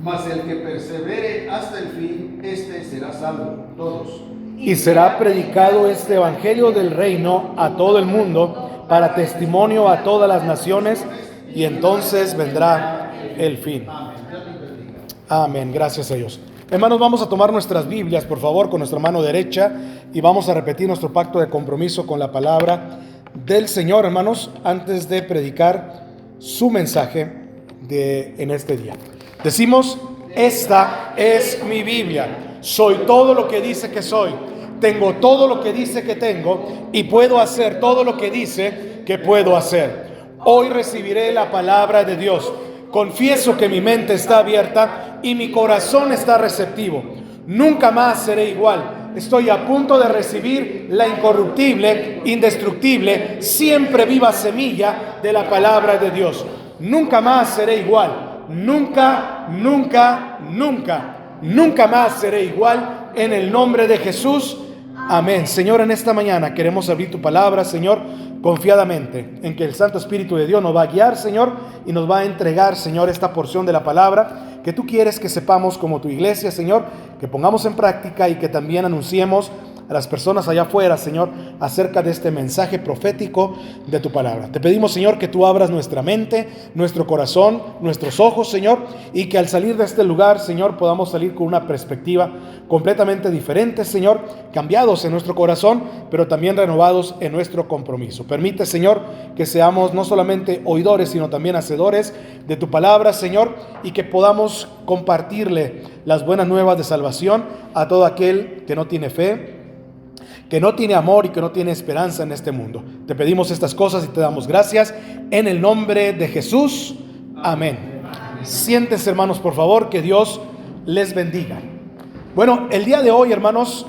Mas el que persevere hasta el fin, este será salvo. Todos. Y será predicado este evangelio del reino a todo el mundo para testimonio a todas las naciones, y entonces vendrá el fin. Amén. Gracias a Dios. Hermanos, vamos a tomar nuestras Biblias, por favor, con nuestra mano derecha, y vamos a repetir nuestro pacto de compromiso con la palabra del Señor, hermanos, antes de predicar su mensaje en este día. Decimos: esta es mi Biblia. Soy todo lo que dice que soy. Tengo todo lo que dice que tengo, y puedo hacer todo lo que dice que puedo hacer. Hoy recibiré la palabra de Dios. Confieso que mi mente está abierta y mi corazón está receptivo. Nunca más seré igual. Estoy a punto de recibir la incorruptible, indestructible, siempre viva semilla de la palabra de Dios. Nunca más seré igual. Nunca, nunca, nunca, nunca más seré igual, en el nombre de Jesús. Amén. Señor, en esta mañana queremos abrir tu palabra, Señor, confiadamente en que el Santo Espíritu de Dios nos va a guiar, Señor, y nos va a entregar, Señor, esta porción de la palabra que tú quieres que sepamos como tu iglesia, Señor, que pongamos en práctica y que también anunciemos a las personas allá afuera, Señor, acerca de este mensaje profético de tu palabra. Te pedimos, Señor, que tú abras nuestra mente, nuestro corazón, nuestros ojos, Señor, y que al salir de este lugar, Señor, podamos salir con una perspectiva completamente diferente, Señor, cambiados en nuestro corazón, pero también renovados en nuestro compromiso. Permite, Señor, que seamos no solamente oidores, sino también hacedores de tu palabra, Señor, y que podamos compartirle las buenas nuevas de salvación a todo aquel que no tiene fe, que no tiene amor y que no tiene esperanza en este mundo. Te pedimos estas cosas y te damos gracias en el nombre de Jesús. Amén. Siéntense, hermanos, por favor, que Dios les bendiga. Bueno, el día de hoy, hermanos,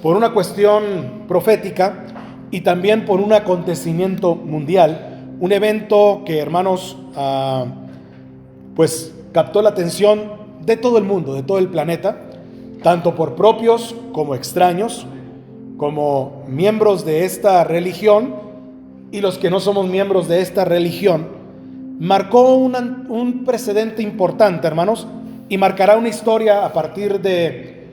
por una cuestión profética y también por un acontecimiento mundial, un evento que, hermanos, pues captó la atención de todo el mundo, de todo el planeta, tanto por propios como extraños, como miembros de esta religión y los que no somos miembros de esta religión. Marcó un precedente importante, hermanos, y marcará una historia a partir de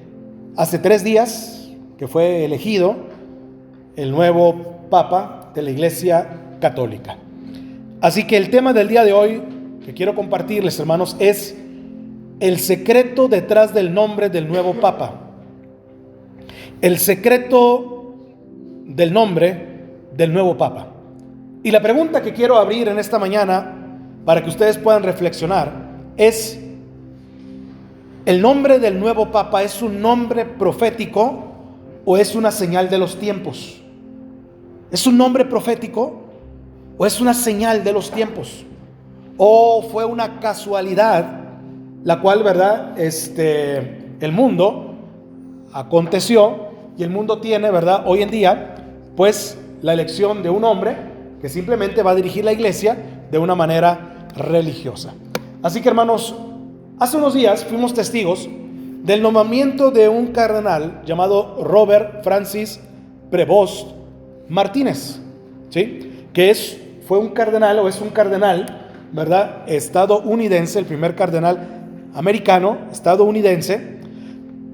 hace 3 días que fue elegido el nuevo Papa de la Iglesia Católica. Así que el tema del día de hoy que quiero compartirles, hermanos, es el secreto detrás del nombre del nuevo Papa. El secreto del nombre del nuevo Papa. Y la pregunta que quiero abrir en esta mañana para que ustedes puedan reflexionar es: ¿el nombre del nuevo Papa es un nombre profético o es una señal de los tiempos? ¿Es un nombre profético o es una señal de los tiempos? ¿O fue una casualidad la cual, verdad, el mundo aconteció y el mundo tiene, verdad, hoy en día, pues la elección de un hombre que simplemente va a dirigir la iglesia de una manera religiosa? Así que, hermanos, hace unos días fuimos testigos del nombramiento de un cardenal llamado Robert Francis Prevost Martínez, ¿sí? Que fue un cardenal, o es un cardenal, ¿verdad?, estadounidense, el primer cardenal americano, estadounidense,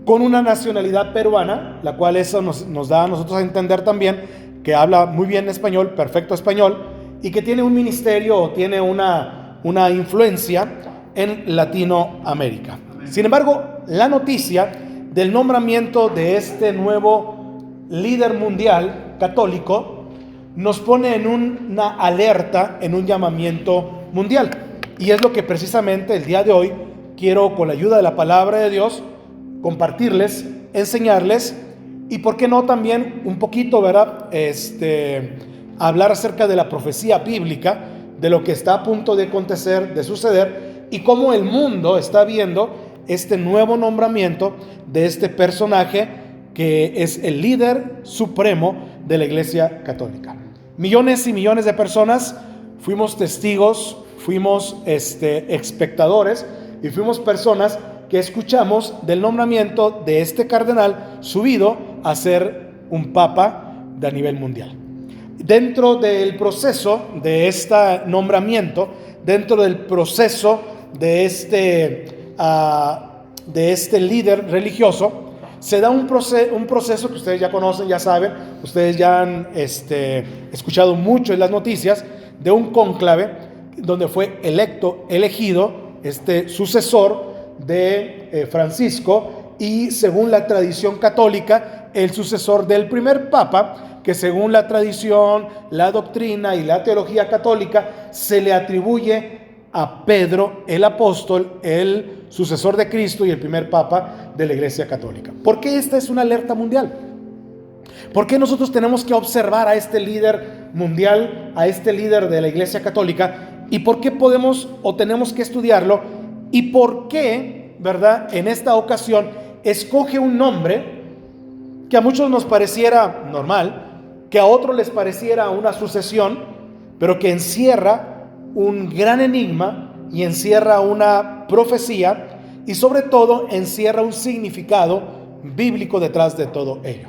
con una nacionalidad peruana, la cual eso nos da a nosotros a entender también que habla muy bien español, perfecto español, y que tiene un ministerio o tiene una influencia en Latinoamérica. Sin embargo, la noticia del nombramiento de este nuevo líder mundial católico nos pone en una alerta, en un llamamiento mundial. Y es lo que precisamente el día de hoy quiero, con la ayuda de la palabra de Dios, compartirles, enseñarles, y por qué no también un poquito, ¿verdad?, hablar acerca de la profecía bíblica, de lo que está a punto de acontecer, de suceder, y cómo el mundo está viendo este nuevo nombramiento de este personaje que es el líder supremo de la Iglesia Católica. Millones y millones de personas fuimos testigos, fuimos espectadores y fuimos personas que escuchamos del nombramiento de este cardenal subido a ser un papa de nivel mundial. Dentro del proceso de este nombramiento, dentro del proceso de este líder religioso, se da un proceso que ustedes ya conocen, ya saben, ustedes ya han escuchado mucho en las noticias, de un cónclave donde fue elegido sucesor de Francisco, y según la tradición católica, el sucesor del primer papa, que según la tradición, la doctrina y la teología católica se le atribuye a Pedro el apóstol, el sucesor de Cristo y el primer papa de la Iglesia Católica. ¿Por qué esta es una alerta mundial? ¿Por qué nosotros tenemos que observar a este líder mundial, a este líder de la Iglesia Católica? ¿Y por qué podemos o tenemos que estudiarlo? ¿Y por qué, verdad, en esta ocasión escoge un nombre que a muchos nos pareciera normal, que a otros les pareciera una sucesión, pero que encierra un gran enigma y encierra una profecía y sobre todo encierra un significado bíblico detrás de todo ello?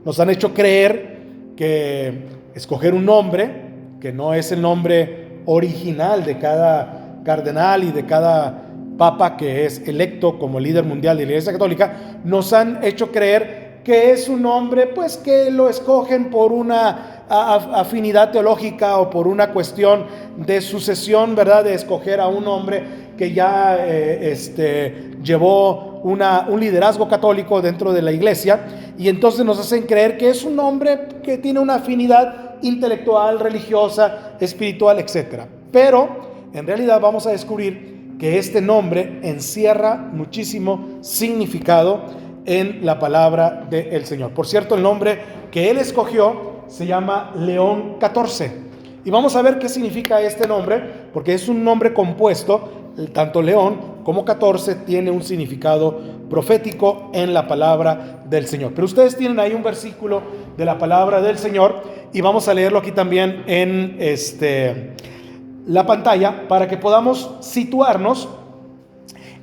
Nos han hecho creer que escoger un nombre que no es el nombre original de cada cardenal y de cada papa que es electo como líder mundial de la Iglesia Católica, nos han hecho creer que es un nombre pues que lo escogen por una afinidad teológica o por una cuestión de sucesión, ¿verdad? De escoger a un hombre que ya llevó un liderazgo católico dentro de la iglesia, y entonces nos hacen creer que es un hombre que tiene una afinidad intelectual, religiosa, espiritual, etc. Pero en realidad vamos a descubrir que este nombre encierra muchísimo significado en la palabra del Señor. Por cierto, el nombre que él escogió se llama León XIV. Y vamos a ver qué significa este nombre, porque es un nombre compuesto. Tanto León como 14 tiene un significado profético en la palabra del Señor. Pero ustedes tienen ahí un versículo de la palabra del Señor y vamos a leerlo aquí también en la pantalla para que podamos situarnos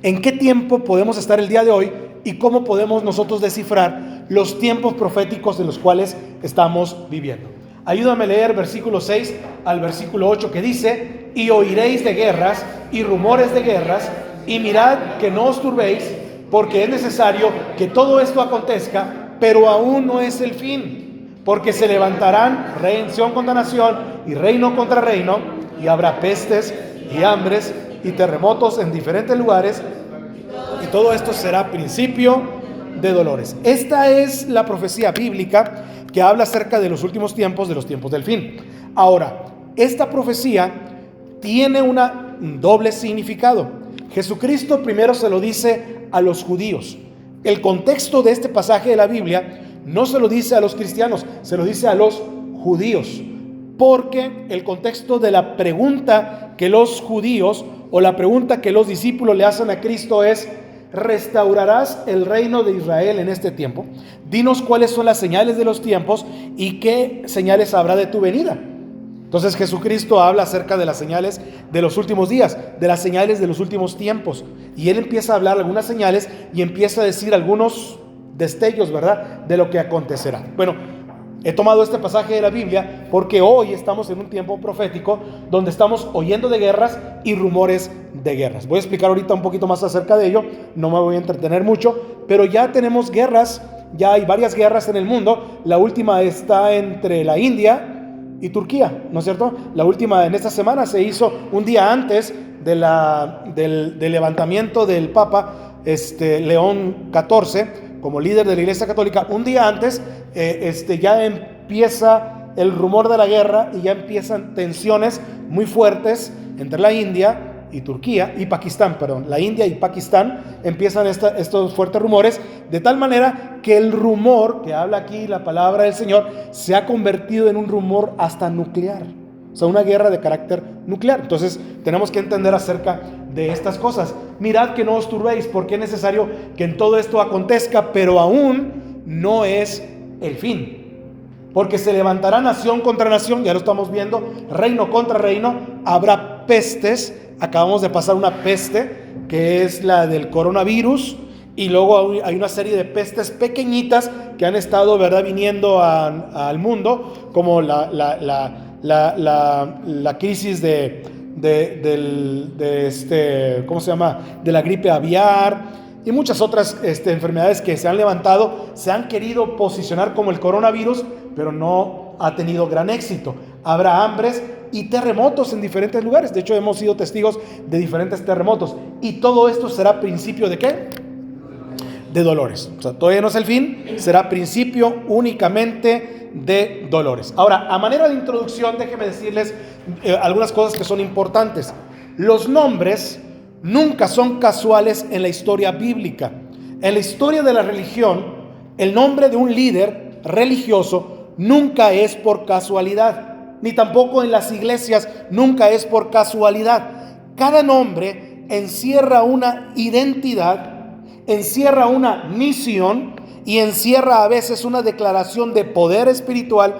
en qué tiempo podemos estar el día de hoy y cómo podemos nosotros descifrar los tiempos proféticos en los cuales estamos viviendo. Ayúdame a leer versículo 6 al versículo 8 que dice: y oiréis de guerras y rumores de guerras, y mirad que no os turbéis, porque es necesario que todo esto acontezca, pero aún no es el fin, porque se levantarán nación contra nación y reino contra reino, y habrá pestes y hambres y terremotos en diferentes lugares, y todo esto será principio de dolores. Esta es la profecía bíblica que habla acerca de los últimos tiempos, de los tiempos del fin. Ahora, esta profecía tiene un doble significado. Jesucristo primero se lo dice a los judíos. El contexto de este pasaje de la Biblia no se lo dice a los cristianos, se lo dice a los judíos, porque el contexto de la pregunta que los judíos o la pregunta que los discípulos le hacen a Cristo es: ¿restaurarás el reino de Israel en este tiempo? Dinos cuáles son las señales de los tiempos y qué señales habrá de tu venida. Entonces Jesucristo habla acerca de las señales de los últimos días, de las señales de los últimos tiempos, y él empieza a hablar algunas señales y empieza a decir algunos destellos, ¿verdad?, de lo que acontecerá. Bueno, he tomado este pasaje de la Biblia porque hoy estamos en un tiempo profético donde estamos oyendo de guerras y rumores de guerras. Voy a explicar ahorita un poquito más acerca de ello, no me voy a entretener mucho, pero ya tenemos guerras, ya hay varias guerras en el mundo. La última está entre la India y Turquía, ¿no es cierto? La última en esta semana se hizo un día antes del levantamiento del Papa León XIV como líder de la Iglesia Católica. Un día antes ya empieza el rumor de la guerra y ya empiezan tensiones muy fuertes entre la India y Turquía y Pakistán, perdón, la India y Pakistán empiezan estos fuertes rumores, de tal manera que el rumor que habla aquí la palabra del Señor se ha convertido en un rumor hasta nuclear, o sea, una guerra de carácter nuclear. Entonces tenemos que entender acerca de estas cosas. Mirad que no os turbéis, porque es necesario que en todo esto acontezca, pero aún no es el fin, porque se levantará nación contra nación, ya lo estamos viendo, reino contra reino, habrá pestes. Acabamos de pasar una peste que es la del coronavirus, y luego hay una serie de pestes pequeñitas que han estado, ¿verdad?, viniendo al mundo, como la crisis de ¿cómo se llama? De la gripe aviar y muchas otras enfermedades que se han levantado, se han querido posicionar como el coronavirus, pero no ha tenido gran éxito. Habrá hambres y terremotos en diferentes lugares. De hecho, hemos sido testigos de diferentes terremotos. Y todo esto será principio ¿de qué? De dolores. O sea, todavía no es el fin, será principio únicamente de dolores. Ahora, a manera de introducción, déjenme decirles algunas cosas que son importantes. Los nombres nunca son casuales en la historia bíblica. En la historia de la religión, el nombre de un líder religioso nunca es por casualidad, ni tampoco en las iglesias nunca es por casualidad. Cada nombre encierra una identidad, encierra una misión y encierra a veces una declaración de poder espiritual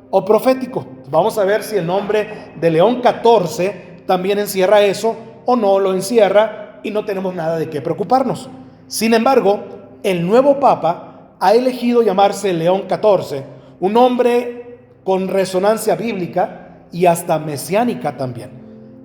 o profético. Vamos a ver si el nombre de León XIV también encierra eso o no lo encierra, y no tenemos nada de qué preocuparnos. Sin embargo, el nuevo Papa ha elegido llamarse León XIV, un nombre con resonancia bíblica y hasta mesiánica también.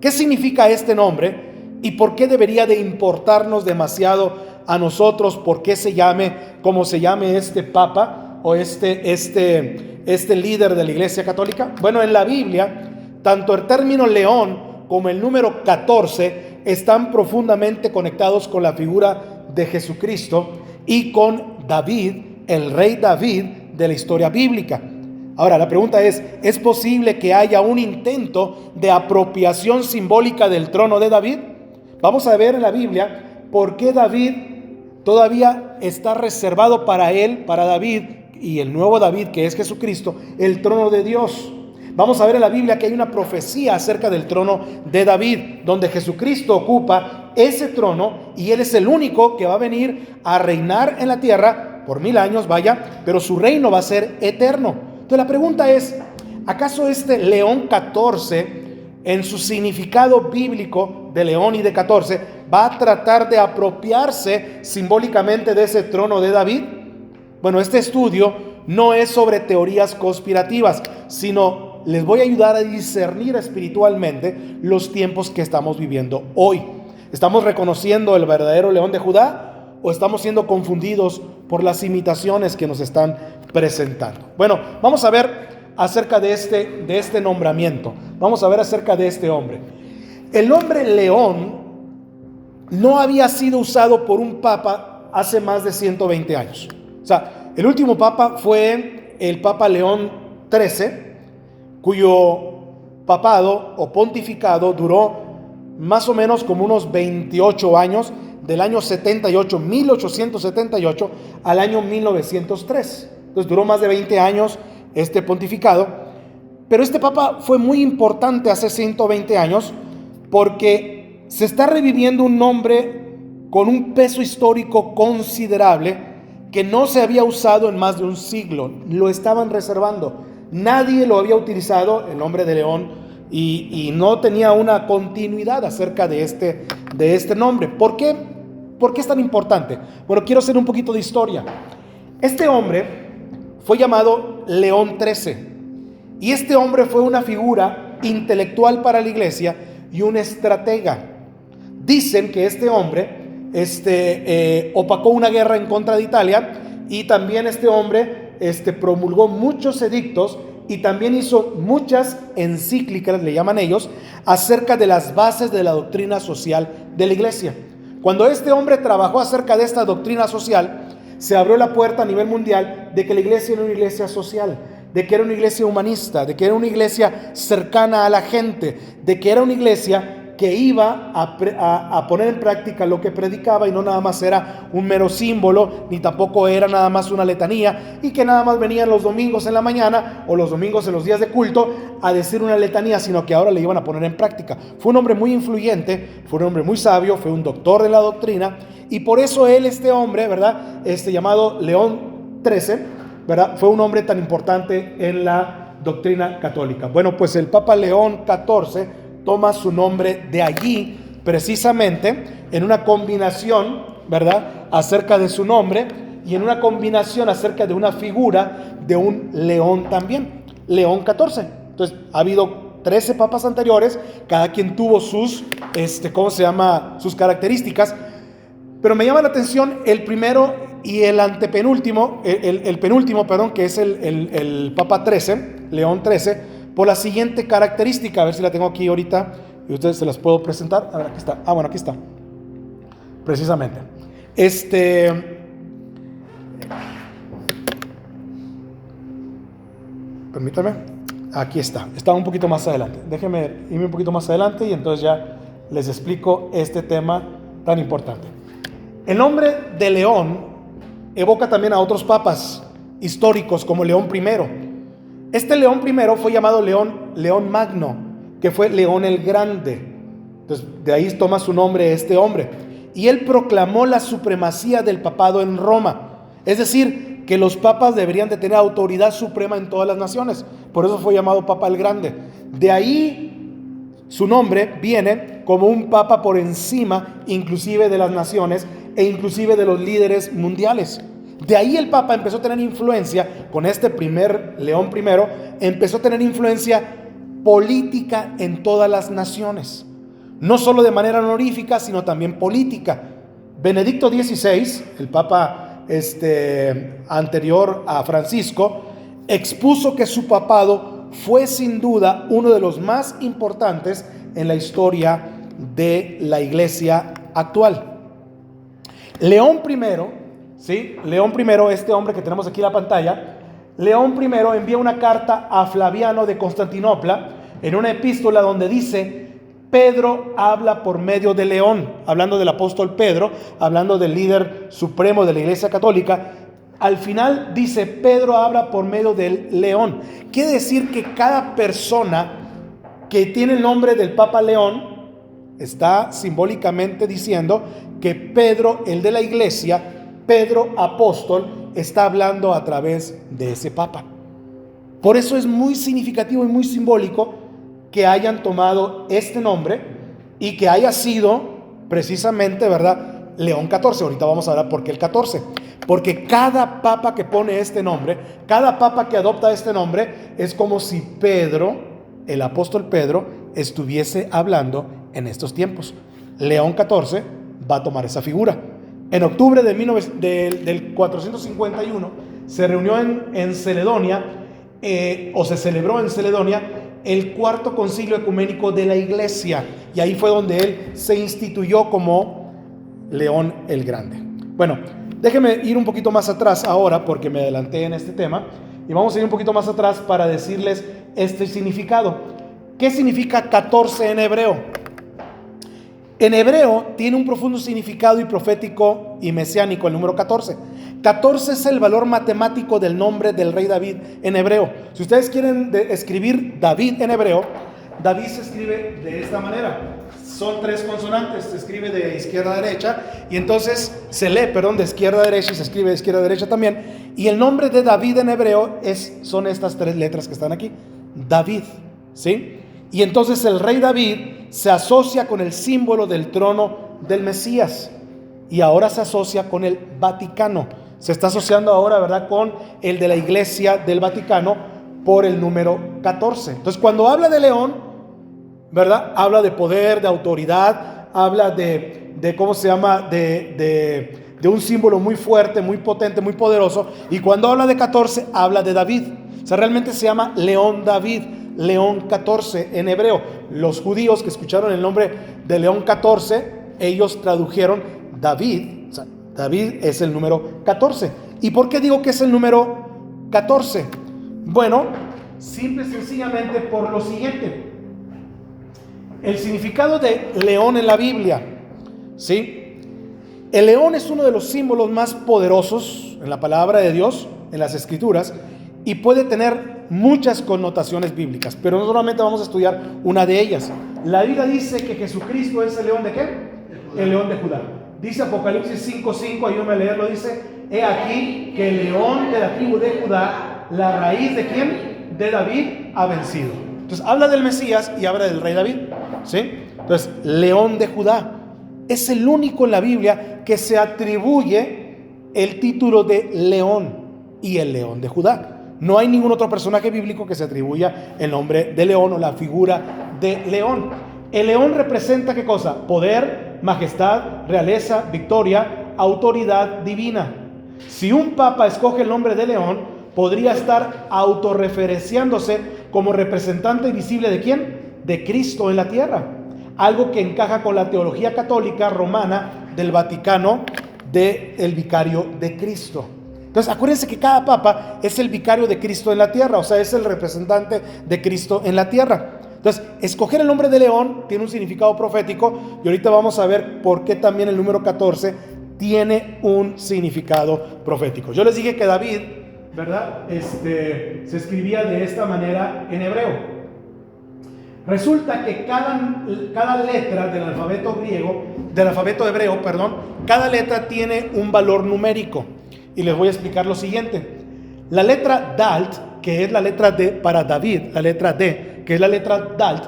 ¿Qué significa este nombre y por qué debería de importarnos demasiado a nosotros por qué se llame como se llame este Papa o este líder de la Iglesia Católica? Bueno, en la Biblia, tanto el término León como el número 14 están profundamente conectados con la figura de Jesucristo y con David, el rey David de la historia bíblica. Ahora, la pregunta ¿es posible que haya un intento de apropiación simbólica del trono de David? Vamos a ver en la Biblia por qué David todavía está reservado para él, para David y el nuevo David, que es Jesucristo, el trono de Dios. Vamos a ver en la Biblia que hay una profecía acerca del trono de David, donde Jesucristo ocupa ese trono y Él es el único que va a venir a reinar en la tierra por 1000 años, pero su reino va a ser eterno. Entonces la pregunta es, ¿acaso este León XIV, en su significado bíblico de león y de 14, va a tratar de apropiarse simbólicamente de ese trono de David? Bueno, este estudio no es sobre teorías conspirativas, sino les voy a ayudar a discernir espiritualmente los tiempos que estamos viviendo hoy. ¿Estamos reconociendo el verdadero León de Judá o estamos siendo confundidos por las imitaciones que nos están presentando? Bueno, vamos a ver acerca de este nombramiento. Vamos a ver acerca de este hombre. El nombre León no había sido usado por un papa hace más de 120 años. O sea, el último papa fue el Papa León XIII, cuyo papado o pontificado duró más o menos como unos 28 años, del año 1878, al año 1903. Entonces duró más de 20 años este pontificado. Pero este papa fue muy importante hace 120 años porque se está reviviendo un nombre con un peso histórico considerable que no se había usado en más de un siglo. Lo estaban reservando. Nadie lo había utilizado, el nombre de León, y no tenía una continuidad acerca de este nombre. ¿Por qué? ¿Por qué es tan importante? Bueno, quiero hacer un poquito de historia. Este hombre fue llamado León XIII, y este hombre fue una figura intelectual para la iglesia y un estratega. Dicen que este hombre opacó una guerra en contra de Italia, y también este hombre promulgó muchos edictos y también hizo muchas encíclicas, le llaman ellos, acerca de las bases de la doctrina social de la iglesia. Cuando este hombre trabajó acerca de esta doctrina social, se abrió la puerta a nivel mundial de que la iglesia era una iglesia social, de que era una iglesia humanista, de que era una iglesia cercana a la gente, de que era una iglesia que iba a poner en práctica lo que predicaba y no nada más era un mero símbolo, ni tampoco era nada más una letanía, y que nada más venían los domingos en la mañana o los domingos en los días de culto a decir una letanía, sino que ahora le iban a poner en práctica. Fue un hombre muy influyente, fue un hombre muy sabio, fue un doctor de la doctrina, y por eso él, este hombre, ¿verdad? Llamado León XIII, ¿verdad? Fue un hombre tan importante en la doctrina católica. Bueno, pues el Papa León XIV toma su nombre de allí, precisamente en una combinación, ¿verdad?, acerca de su nombre y en una combinación acerca de una figura de un león también, León XIV. Entonces ha habido 13 papas anteriores, cada quien tuvo sus, sus características, pero me llama la atención el primero y el antepenúltimo, el penúltimo, perdón, que es el Papa 13, León 13, por la siguiente característica, a ver si la tengo aquí ahorita y ustedes se las puedo presentar. A ver, aquí está. Bueno, aquí está. Precisamente. Permítame. Aquí está. Está un poquito más adelante. Déjenme irme un poquito más adelante y entonces ya les explico este tema tan importante. El nombre de León evoca también a otros papas históricos como León I. Este León I fue llamado León Magno, que fue León el Grande. Entonces, de ahí toma su nombre este hombre. Y él proclamó la supremacía del papado en Roma. Es decir, que los papas deberían de tener autoridad suprema en todas las naciones. Por eso fue llamado Papa el Grande. De ahí su nombre viene como un papa por encima, inclusive de las naciones e inclusive de los líderes mundiales. De ahí el Papa empezó a tener influencia, con este primer León I, empezó a tener influencia política en todas las naciones. No solo de manera honorífica, sino también política. Benedicto XVI, el Papa anterior a Francisco, expuso que su papado fue sin duda uno de los más importantes en la historia de la Iglesia actual. León I, ¿sí? León I, este hombre que tenemos aquí en la pantalla, León I envía una carta a Flaviano de Constantinopla en una epístola donde dice: Pedro habla por medio de León, hablando del apóstol Pedro, hablando del líder supremo de la Iglesia Católica. Al final dice: Pedro habla por medio del León. Quiere decir que cada persona que tiene el nombre del Papa León está simbólicamente diciendo que Pedro, el de la Iglesia, Pedro apóstol, está hablando a través de ese Papa. Por eso es muy significativo y muy simbólico que hayan tomado este nombre y que haya sido precisamente, ¿verdad?, León XIV. Ahorita vamos a ver por qué el 14. Porque cada papa que pone este nombre, cada papa que adopta este nombre, es como si Pedro, el apóstol Pedro, estuviese hablando en estos tiempos. León XIV va a tomar esa figura. En octubre del 451 se reunió en Celedonia, se celebró en Celedonia el cuarto concilio ecuménico de la Iglesia, y ahí fue donde él se instituyó como León el Grande. Bueno, déjenme ir un poquito más atrás ahora, porque me adelanté en este tema, y vamos a ir un poquito más atrás para decirles este significado. ¿Qué significa 14 en hebreo? En hebreo tiene un profundo significado y profético y mesiánico el número 14. 14 es el valor matemático del nombre del rey David en hebreo. Si ustedes quieren escribir David en hebreo, David se escribe de esta manera. Son 3 consonantes, se escribe de izquierda a derecha, y entonces se lee, de izquierda a derecha, y se escribe de izquierda a derecha también. Y el nombre de David en hebreo son estas 3 letras que están aquí, David, ¿sí? Y entonces el rey David se asocia con el símbolo del trono del Mesías, y ahora se asocia con el Vaticano. Se está asociando ahora, ¿verdad?, con el de la Iglesia del Vaticano por el número 14. Entonces, cuando habla de León, ¿verdad?, habla de poder, de autoridad, habla de un símbolo muy fuerte, muy potente, muy poderoso. Y cuando habla de 14, habla de David. O sea, realmente se llama León David, León 14 en hebreo. Los judíos que escucharon el nombre de León 14, ellos tradujeron David. O sea, David es el número 14. ¿Y por qué digo que es el número 14? Bueno, simple y sencillamente por lo siguiente. El significado de león en la Biblia, ¿sí? El león es uno de los símbolos más poderosos en la palabra de Dios, en las Escrituras, y puede tener muchas connotaciones bíblicas, pero no solamente vamos a estudiar una de ellas. La Biblia dice que Jesucristo es el león de ¿qué? El león de Judá. Dice Apocalipsis 5:5, ayúdame a leerlo, dice: he aquí que el león de la tribu de Judá, la raíz de ¿quién? De David, ha vencido. Entonces habla del Mesías y habla del rey David, ¿sí? Entonces, león de Judá es el único en la Biblia que se atribuye el título de león y el león de Judá. No hay ningún otro personaje bíblico que se atribuya el nombre de león o la figura de león. El león representa ¿qué cosa? Poder, majestad, realeza, victoria, autoridad divina. Si un papa escoge el nombre de león, podría estar autorreferenciándose como representante visible ¿de quién? De Cristo en la tierra. Algo que encaja con la teología católica romana del Vaticano del vicario de Cristo. Entonces acuérdense que cada papa es el vicario de Cristo en la tierra, o sea, es el representante de Cristo en la tierra. Entonces, escoger el nombre de león tiene un significado profético y ahorita vamos a ver por qué también el número 14 tiene un significado profético. Yo les dije que David, ¿verdad? Se escribía de esta manera en hebreo. Resulta que cada letra del alfabeto hebreo, cada letra tiene un valor numérico. Y les voy a explicar lo siguiente. La letra Dalt, que es la letra D para David, la letra D, que es la letra Dalt,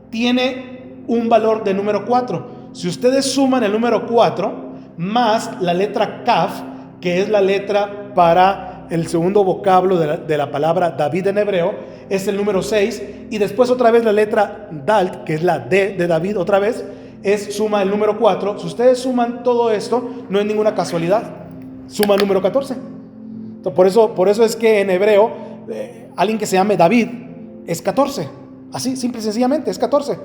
tiene un valor de número 4. Si ustedes suman el número 4 más la letra Kaf, que es la letra para el segundo vocablo de la palabra David en hebreo, es el número 6, y después otra vez la letra Dalt, que es la D de David otra vez, suma el número 4. Si ustedes suman todo esto, no es ninguna casualidad, suma el número 14. Por eso es que en hebreo alguien que se llame David es 14, así, simple y sencillamente, es 14.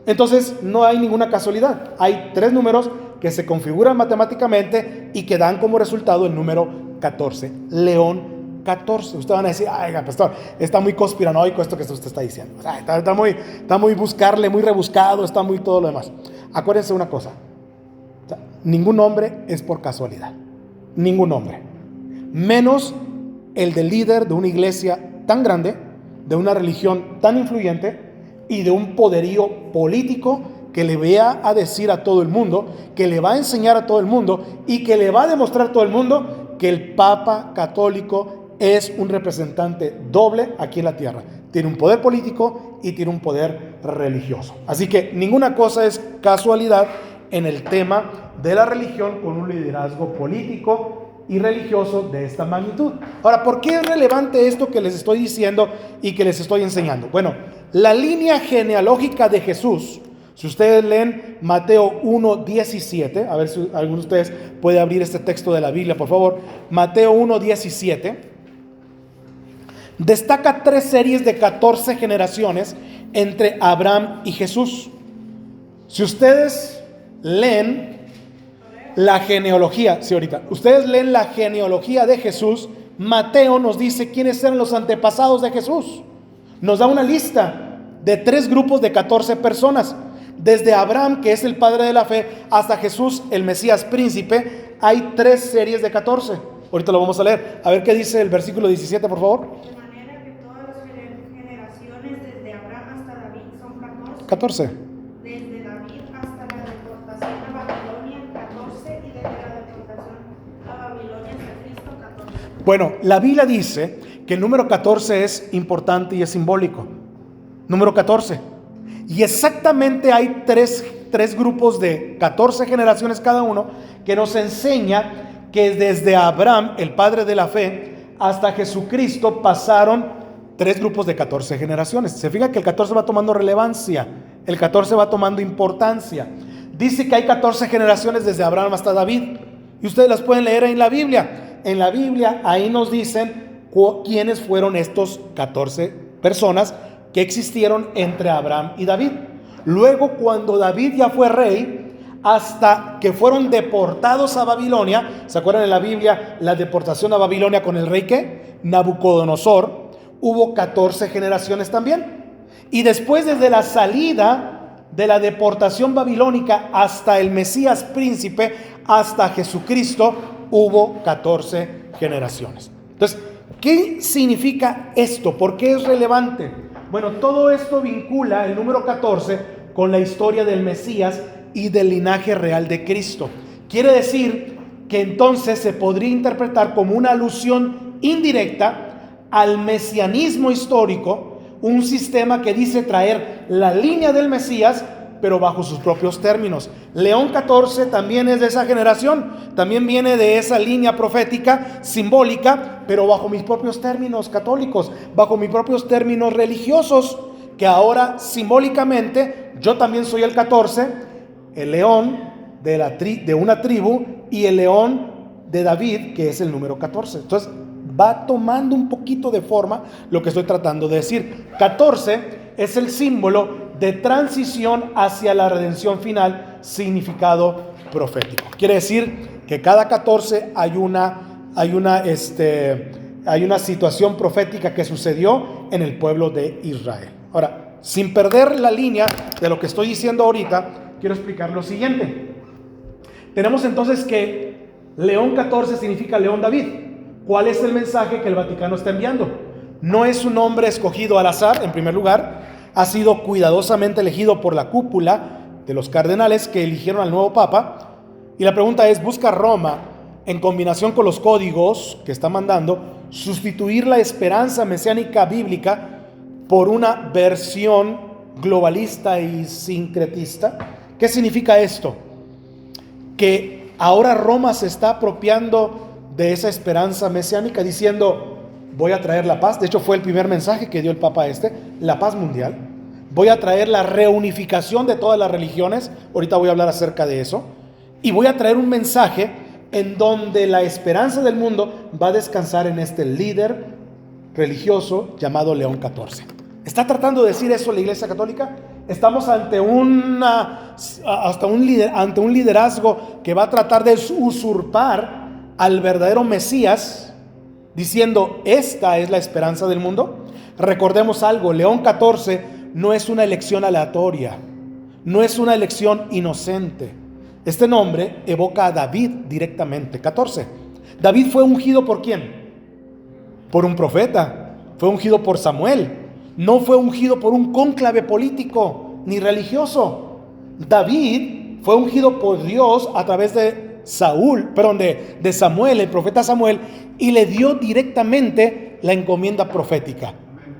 Entonces no hay ninguna casualidad, hay 3 números que se configuran matemáticamente y que dan como resultado el número 14, León 14. Ustedes van a decir, ay, pastor, está muy conspiranoico esto que usted está diciendo, o sea, está muy buscarle, muy rebuscado, está muy todo lo demás. Acuérdense una cosa, o sea, ningún nombre es por casualidad, ningún nombre, menos el del líder de una iglesia tan grande, de una religión tan influyente y de un poderío político que le vaya a decir a todo el mundo, que le va a enseñar a todo el mundo y que le va a demostrar a todo el mundo que el Papa católico es un representante doble aquí en la tierra. Tiene un poder político y tiene un poder religioso. Así que ninguna cosa es casualidad en el tema de la religión con un liderazgo político y religioso de esta magnitud. Ahora, ¿por qué es relevante esto que les estoy diciendo y que les estoy enseñando? Bueno, la línea genealógica de Jesús, si ustedes leen Mateo 1:17, a ver si alguno de ustedes puede abrir este texto de la Biblia, por favor. Mateo 1:17 destaca 3 series de 14 generaciones entre Abraham y Jesús. Si ustedes leen la genealogía, sí, ahorita, ustedes leen la genealogía de Jesús, Mateo nos dice quiénes eran los antepasados de Jesús. Nos da una lista de 3 grupos de 14 personas. Desde Abraham, que es el padre de la fe, hasta Jesús, el Mesías príncipe, hay 3 series de 14. Ahorita lo vamos a leer. A ver qué dice el versículo 17, por favor. De manera que todas las generaciones desde Abraham hasta David son 14. 14. Desde David hasta la deportación a Babilonia, 14. Y desde la deportación a Babilonia hasta Cristo, 14. Bueno, la Biblia dice que el número 14 es importante y es simbólico. Número 14. Y exactamente hay tres grupos de 14 generaciones cada uno que nos enseña que desde Abraham, el padre de la fe, hasta Jesucristo pasaron 3 grupos de 14 generaciones. Se fija que el 14 va tomando relevancia, el 14 va tomando importancia. Dice que hay 14 generaciones desde Abraham hasta David. Y ustedes las pueden leer en la Biblia. En la Biblia ahí nos dicen quiénes fueron estos 14 personas que existieron entre Abraham y David. Luego, cuando David ya fue rey, hasta que fueron deportados a Babilonia, ¿se acuerdan en la Biblia la deportación a Babilonia con el rey qué? Nabucodonosor. Hubo 14 generaciones también. Y después, desde la salida de la deportación babilónica hasta el Mesías príncipe, hasta Jesucristo, hubo 14 generaciones. Entonces, ¿qué significa esto? ¿Por qué es relevante? Bueno, todo esto vincula el número 14 con la historia del Mesías y del linaje real de Cristo. Quiere decir que entonces se podría interpretar como una alusión indirecta al mesianismo histórico, un sistema que dice traer la línea del Mesías pero bajo sus propios términos. León 14 también es de esa generación, también viene de esa línea profética, simbólica, pero bajo mis propios términos católicos, bajo mis propios términos religiosos, que ahora simbólicamente yo también soy el 14, el león de una tribu, y el león de David, que es el número 14. Entonces va tomando un poquito de forma lo que estoy tratando de decir. 14 es el símbolo de transición hacia la redención final, significado profético. Quiere decir que cada 14 hay una situación profética que sucedió en el pueblo de Israel. Ahora, sin perder la línea de lo que estoy diciendo ahorita, quiero explicar lo siguiente. Tenemos entonces que León 14 significa León David. ¿Cuál es el mensaje que el Vaticano está enviando? No es un hombre escogido al azar, en primer lugar. Ha sido cuidadosamente elegido por la cúpula de los cardenales que eligieron al nuevo Papa. Y la pregunta es, ¿busca Roma, en combinación con los códigos que está mandando, sustituir la esperanza mesiánica bíblica por una versión globalista y sincretista? ¿Qué significa esto? Que ahora Roma se está apropiando de esa esperanza mesiánica, diciendo: voy a traer la paz. De hecho, fue el primer mensaje que dio el Papa la paz mundial. Voy a traer la reunificación de todas las religiones. Ahorita voy a hablar acerca de eso. Y voy a traer un mensaje en donde la esperanza del mundo va a descansar en este líder religioso llamado León XIV. ¿Está tratando de decir eso la Iglesia Católica? Estamos ante un liderazgo que va a tratar de usurpar al verdadero Mesías, diciendo: esta es la esperanza del mundo. Recordemos algo: León XIV no es una elección aleatoria, no es una elección inocente. Este nombre evoca a David directamente. 14. David fue ungido ¿por quién? Por un profeta. Fue ungido por Samuel. No fue ungido por un cónclave político ni religioso. David fue ungido por Dios a través de Samuel, el profeta Samuel, y le dio directamente la encomienda profética.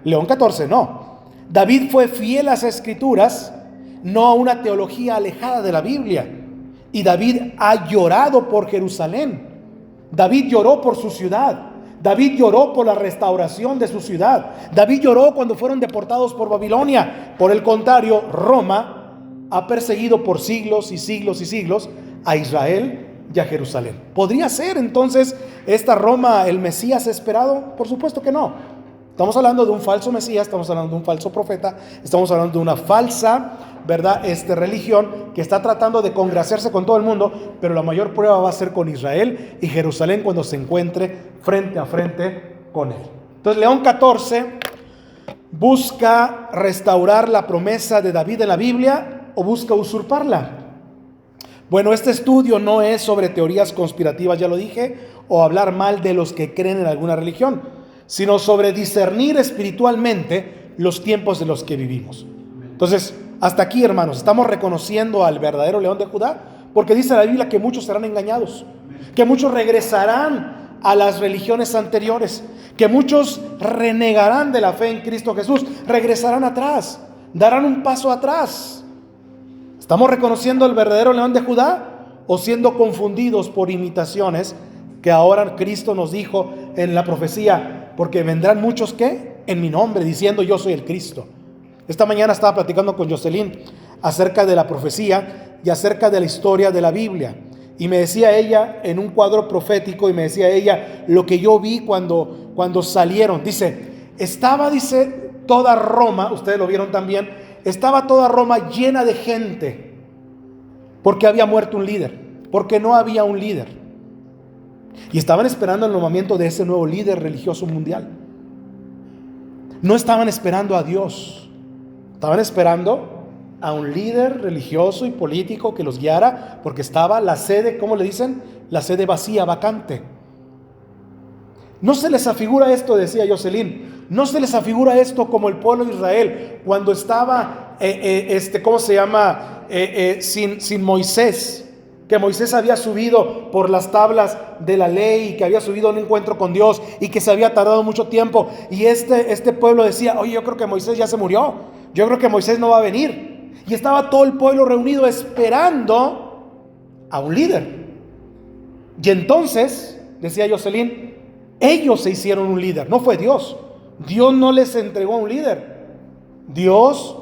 León XIV no. David fue fiel a las escrituras, no a una teología alejada de la Biblia. Y David ha llorado por Jerusalén. David lloró por su ciudad. David lloró por la restauración de su ciudad. David lloró cuando fueron deportados por Babilonia. Por el contrario, Roma ha perseguido por siglos y siglos y siglos a Israel y a Jerusalén. ¿Podría ser entonces esta Roma el Mesías esperado? Por supuesto que no. Estamos hablando de un falso Mesías, estamos hablando de un falso profeta, estamos hablando de una falsa, ¿verdad? Religión que está tratando de congraciarse con todo el mundo, pero la mayor prueba va a ser con Israel y Jerusalén cuando se encuentre frente a frente con él. Entonces, León XIV busca restaurar la promesa de David en la Biblia o busca usurparla. Bueno, este estudio no es sobre teorías conspirativas, ya lo dije, o hablar mal de los que creen en alguna religión, sino sobre discernir espiritualmente los tiempos de los que vivimos. Entonces, hasta aquí, hermanos, estamos reconociendo al verdadero León de Judá, porque dice la Biblia que muchos serán engañados, que muchos regresarán a las religiones anteriores, que muchos renegarán de la fe en Cristo Jesús, regresarán atrás, darán un paso atrás. ¿Estamos reconociendo al verdadero León de Judá o siendo confundidos por imitaciones que ahora Cristo nos dijo en la profecía? Porque vendrán muchos que en mi nombre, diciendo yo soy el Cristo. Esta mañana estaba platicando con Jocelyn acerca de la profecía y acerca de la historia de la Biblia. Y me decía ella en un cuadro profético, y me decía ella lo que yo vi cuando salieron. Dice, toda Roma, ustedes lo vieron también, estaba toda Roma llena de gente. Porque había muerto un líder, porque no había un líder. Y estaban esperando el nombramiento de ese nuevo líder religioso mundial. No estaban esperando a Dios. Estaban esperando a un líder religioso y político que los guiara, porque estaba la sede, ¿cómo le dicen? La sede vacía, vacante. No se les afigura esto, decía Jocelyn, no se les afigura esto como el pueblo de Israel cuando estaba, sin Moisés. Que Moisés había subido por las tablas de la ley, que había subido a un encuentro con Dios y que se había tardado mucho tiempo. Y este pueblo decía, oye, yo creo que Moisés ya se murió, yo creo que Moisés no va a venir. Y estaba todo el pueblo reunido esperando a un líder. Y entonces, decía Jocelyn, ellos se hicieron un líder, no fue Dios. Dios no les entregó a un líder. Dios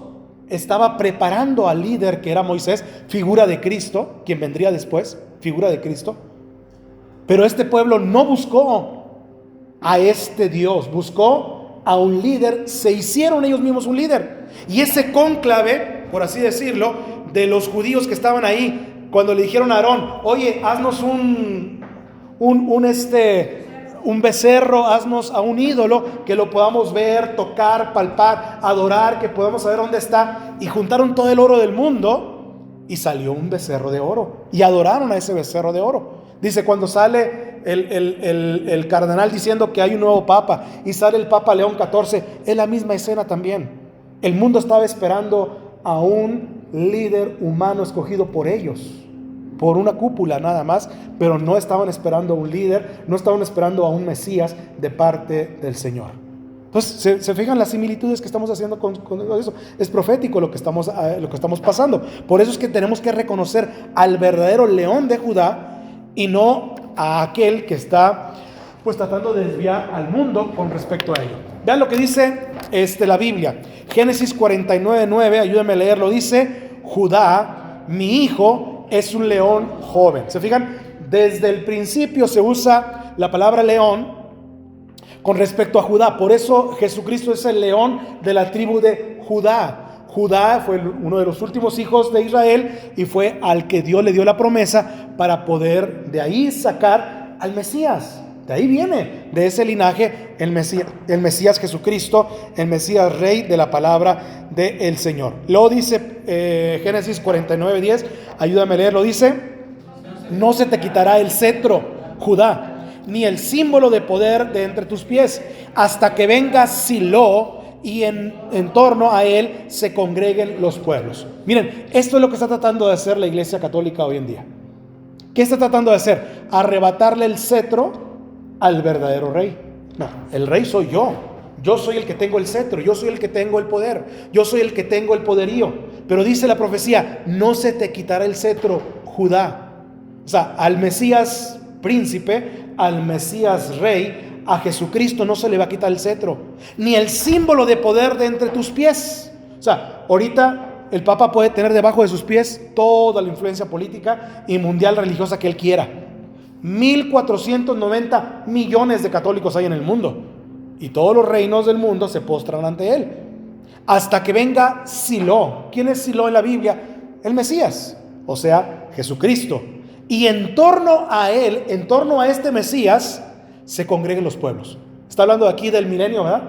estaba preparando al líder que era Moisés, figura de Cristo, quien vendría después, figura de Cristo. Pero este pueblo no buscó a este Dios, buscó a un líder, se hicieron ellos mismos un líder. Y ese cónclave, por así decirlo, de los judíos que estaban ahí, cuando le dijeron a Aarón, oye, haznos un becerro, haznos a un ídolo que lo podamos ver, tocar, palpar, adorar, que podamos saber dónde está. Y juntaron todo el oro del mundo y salió un becerro de oro y adoraron a ese becerro de oro. Dice, cuando sale el cardenal diciendo que hay un nuevo papa y sale el Papa León XIV, es la misma escena también. El mundo estaba esperando a un líder humano escogido por ellos, por una cúpula nada más, pero no estaban esperando a un líder, no estaban esperando a un Mesías de parte del Señor. Entonces, ¿se fijan las similitudes que estamos haciendo con eso? Es profético lo que estamos pasando. Por eso es que tenemos que reconocer al verdadero león de Judá y no a aquel que está pues tratando de desviar al mundo con respecto a ello. Vean lo que dice la Biblia. Génesis 49:9, ayúdenme a leerlo. Dice, Judá, mi hijo, es un león joven. ¿Se fijan? Desde el principio se usa la palabra león con respecto a Judá. Por eso Jesucristo es el león de la tribu de Judá. Judá fue uno de los últimos hijos de Israel y fue al que Dios le dio la promesa para poder de ahí sacar al Mesías. De ahí viene, de ese linaje, el Mesías Jesucristo, el Mesías Rey de la palabra del Señor. Luego dice Génesis 49:10, ayúdame a leerlo, dice, no se te quitará el cetro, Judá, ni el símbolo de poder de entre tus pies, hasta que venga Silo y en torno a él se congreguen los pueblos. Miren, esto es lo que está tratando de hacer la Iglesia Católica hoy en día. ¿Qué está tratando de hacer? Arrebatarle el cetro al verdadero rey. No, el rey soy yo. Yo soy el que tengo el cetro, yo soy el que tengo el poder, yo soy el que tengo el poderío. Pero dice la profecía, no se te quitará el cetro, Judá. O sea, al Mesías príncipe, al Mesías rey, a Jesucristo no se le va a quitar el cetro, ni el símbolo de poder de entre tus pies. O sea, ahorita el Papa puede tener debajo de sus pies toda la influencia política y mundial religiosa que él quiera. 1.490 millones de católicos hay en el mundo y todos los reinos del mundo se postran ante él hasta que venga Silo. ¿Quién es Silo en la Biblia? El Mesías, o sea, Jesucristo. Y en torno a él, en torno a este Mesías, se congreguen los pueblos. Está hablando aquí del milenio, ¿verdad?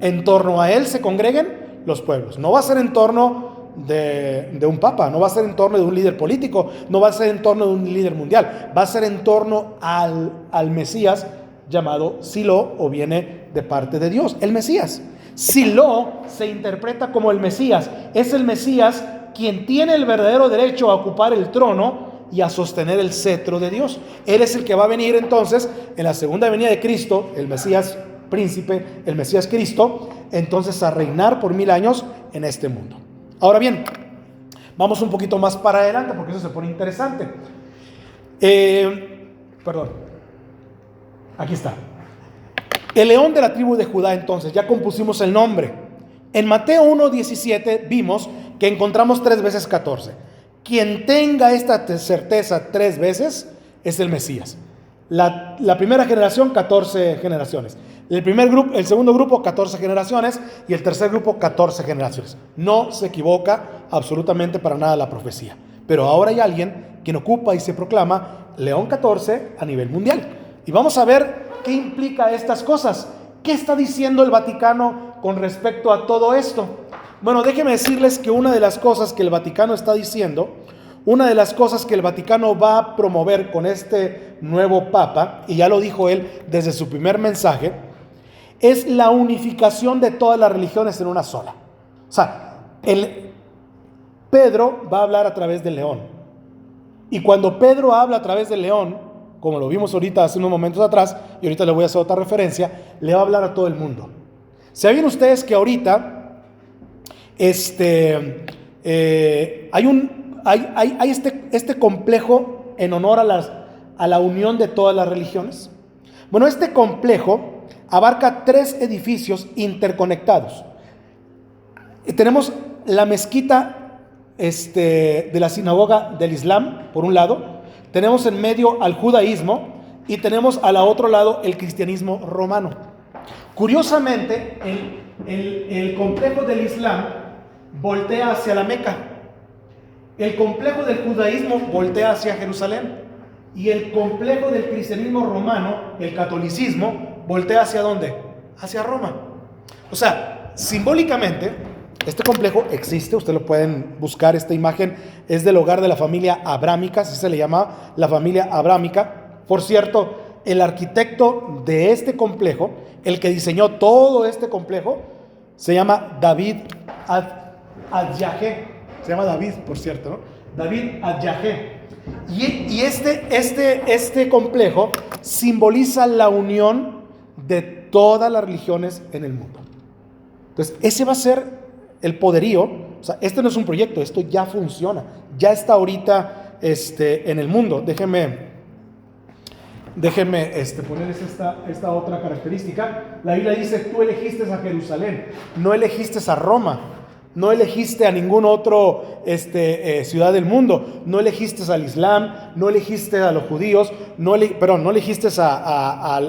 En torno a él se congreguen los pueblos. No va a ser en torno de un papa, no va a ser en torno de un líder político, no va a ser en torno de un líder mundial, va a ser en torno al Mesías llamado Silo, o viene de parte de Dios, el Mesías. Silo se interpreta como el Mesías, es el Mesías quien tiene el verdadero derecho a ocupar el trono y a sostener el cetro de Dios. Él es el que va a venir entonces en la segunda venida de Cristo, el Mesías príncipe, el Mesías Cristo, entonces a reinar por 1000 años en este mundo. Ahora bien, vamos un poquito más para adelante porque eso se pone interesante. Aquí está. El león de la tribu de Judá, entonces, ya compusimos el nombre. En Mateo 1:17 vimos que encontramos 3 veces 14. Quien tenga esta certeza 3 veces es el Mesías. La primera generación, 14 generaciones. El segundo grupo, 14 generaciones. Y el tercer grupo, 14 generaciones. No se equivoca absolutamente para nada la profecía. Pero ahora hay alguien quien ocupa y se proclama León 14 a nivel mundial. Y vamos a ver qué implica estas cosas. ¿Qué está diciendo el Vaticano con respecto a todo esto? Bueno, déjenme decirles que una de las cosas que el Vaticano está diciendo, una de las cosas que el Vaticano va a promover con este nuevo Papa, y ya lo dijo él desde su primer mensaje, es la unificación de todas las religiones en una sola. O sea, Pedro va a hablar a través del león. Y cuando Pedro habla a través del león, como lo vimos ahorita hace unos momentos atrás, y ahorita le voy a hacer otra referencia, le va a hablar a todo el mundo. ¿Saben ustedes que ahorita hay este complejo en honor a la unión de todas las religiones. Bueno, este complejo abarca 3 edificios interconectados. Tenemos la mezquita de la sinagoga del Islam, por un lado. Tenemos en medio al judaísmo y tenemos al otro lado el cristianismo romano. Curiosamente, el complejo del Islam voltea hacia la Meca. El complejo del judaísmo voltea hacia Jerusalén. Y el complejo del cristianismo romano, el catolicismo, voltea ¿hacia dónde? Hacia Roma. O sea, simbólicamente, este complejo existe. Ustedes lo pueden buscar. Esta imagen es del hogar de la familia abrámica, así se le llama, la familia abrámica. Por cierto, el arquitecto de este complejo, el que diseñó todo este complejo, se llama David Adjaye. Se llama David, por cierto, ¿no? David Adjaye. Y este complejo simboliza la unión de todas las religiones en el mundo. Entonces, ese va a ser el poderío. O sea, este no es un proyecto, esto ya funciona, ya está ahorita en el mundo. Déjenme ponerles esta otra característica. La Biblia dice: tú elegiste a Jerusalén, no elegiste a Roma, no elegiste a ningún otro ciudad del mundo, no elegiste al Islam, no elegiste a los judíos, no elegiste a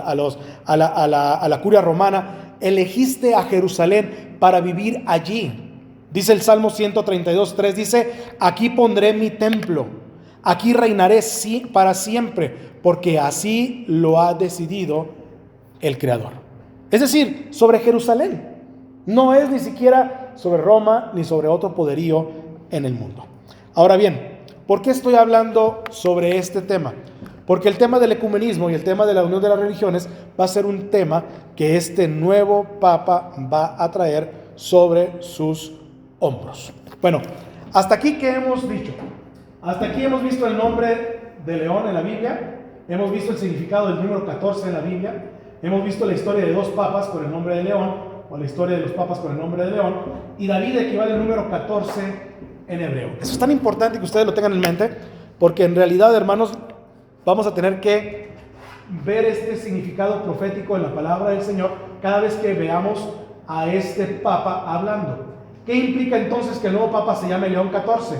la curia romana, elegiste a Jerusalén para vivir allí. Dice el Salmo 132:3, dice: aquí pondré mi templo, aquí reinaré para siempre, porque así lo ha decidido el Creador. Es decir, sobre Jerusalén. No es ni siquiera sobre Roma ni sobre otro poderío en el mundo. Ahora bien, ¿por qué estoy hablando sobre este tema? Porque el tema del ecumenismo y el tema de la unión de las religiones va a ser un tema que este nuevo Papa va a traer sobre sus hombros. Bueno, hasta aquí, ¿qué hemos dicho? Hasta aquí hemos visto el nombre de León en la Biblia, hemos visto el significado del número 14 en la Biblia, hemos visto la historia de 2 papas con el nombre de León, o la historia de los papas con el nombre de León, y David equivale al número 14 en hebreo. Eso es tan importante que ustedes lo tengan en mente, porque en realidad, hermanos, vamos a tener que ver este significado profético en la palabra del Señor cada vez que veamos a este papa hablando. ¿Qué implica entonces que el nuevo papa se llame León 14?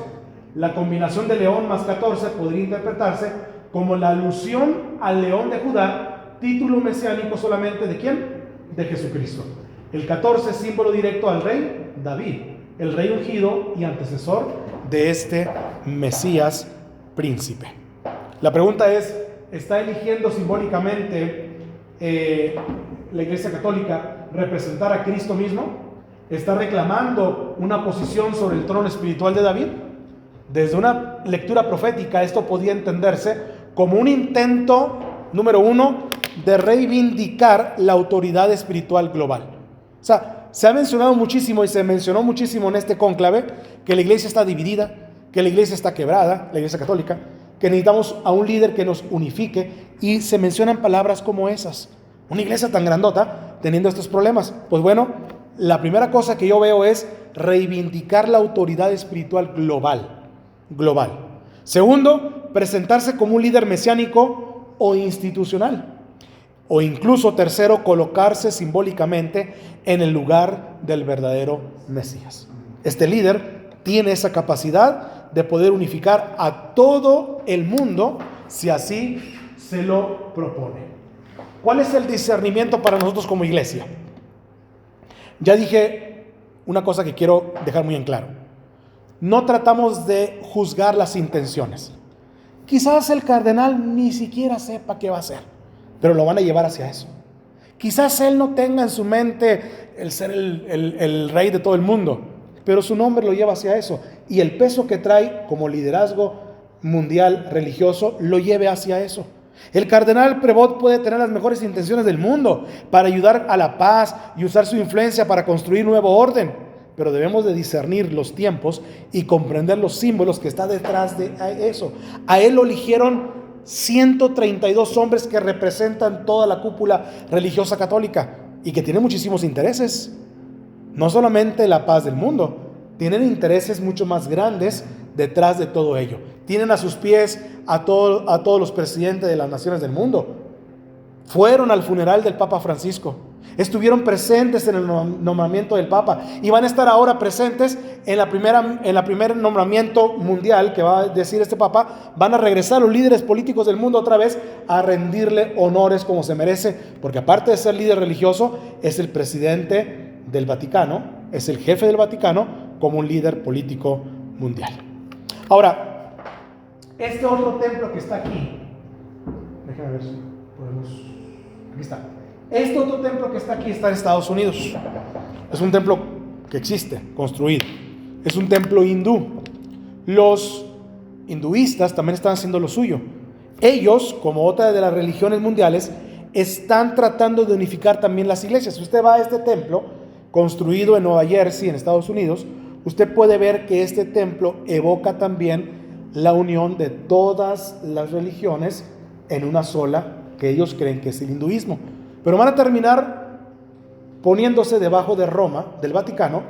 La combinación de León más 14 podría interpretarse como la alusión al león de Judá, título mesiánico solamente ¿de quién? De Jesucristo. El 14 es símbolo directo al rey David, el rey ungido y antecesor de este Mesías príncipe. La pregunta es: ¿está eligiendo simbólicamente la Iglesia Católica representar a Cristo mismo? ¿Está reclamando una posición sobre el trono espiritual de David? Desde una lectura profética, esto podía entenderse como un intento, número 1, de reivindicar la autoridad espiritual global. O sea, se ha mencionado muchísimo y se mencionó muchísimo en este cónclave que la iglesia está dividida, que la iglesia está quebrada, la iglesia católica, que necesitamos a un líder que nos unifique, y se mencionan palabras como esas. Una iglesia tan grandota teniendo estos problemas. Pues bueno, la primera cosa que yo veo es reivindicar la autoridad espiritual global. Segundo, presentarse como un líder mesiánico o institucional. O incluso, tercero, colocarse simbólicamente en el lugar del verdadero Mesías. Este líder tiene esa capacidad de poder unificar a todo el mundo si así se lo propone. ¿Cuál es el discernimiento para nosotros como iglesia? Ya dije una cosa que quiero dejar muy en claro. No tratamos de juzgar las intenciones. Quizás el cardenal ni siquiera sepa qué va a hacer, pero lo van a llevar hacia eso. Quizás él no tenga en su mente el ser el rey de todo el mundo, pero su nombre lo lleva hacia eso. Y el peso que trae como liderazgo mundial religioso lo lleve hacia eso. El cardenal Prevot puede tener las mejores intenciones del mundo para ayudar a la paz y usar su influencia para construir nuevo orden, pero debemos de discernir los tiempos y comprender los símbolos que está detrás de eso. A él lo eligieron 132 hombres que representan toda la cúpula religiosa católica y que tienen muchísimos intereses. No solamente la paz del mundo, tienen intereses mucho más grandes detrás de todo ello. Tienen a sus pies a todos los presidentes de las naciones del mundo. Fueron al funeral del Papa Francisco, estuvieron presentes en el nombramiento del Papa y van a estar ahora presentes en la primer nombramiento mundial que va a decir este Papa. Van a regresar los líderes políticos del mundo otra vez a rendirle honores como se merece, porque aparte de ser líder religioso, es el presidente del Vaticano, es el jefe del Vaticano como un líder político mundial. Ahora, este otro templo que está aquí, déjame ver si podemos, aquí está. Este otro templo que está aquí está en Estados Unidos. Es un templo que existe, construido. Es un templo hindú. Los hinduistas también están haciendo lo suyo. Ellos, como otra de las religiones mundiales, están tratando de unificar también las iglesias. Si usted va a este templo, construido en Nueva Jersey, en Estados Unidos, usted puede ver que este templo evoca también la unión de todas las religiones en una sola, que ellos creen que es el hinduismo. Pero van a terminar poniéndose debajo de Roma, del Vaticano,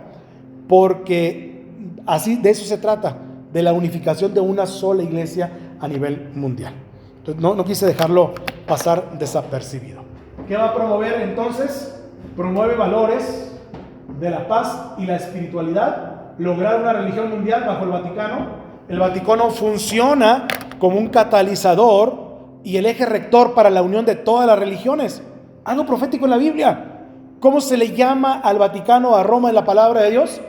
porque así de eso se trata, de la unificación de una sola iglesia a nivel mundial. Entonces, no quise dejarlo pasar desapercibido. ¿Qué va a promover entonces? Promueve valores de la paz y la espiritualidad, lograr una religión mundial bajo el Vaticano. El Vaticano funciona como un catalizador y el eje rector para la unión de todas las religiones. Algo profético en la Biblia. ¿Cómo se le llama al Vaticano, a Roma en la palabra de Dios?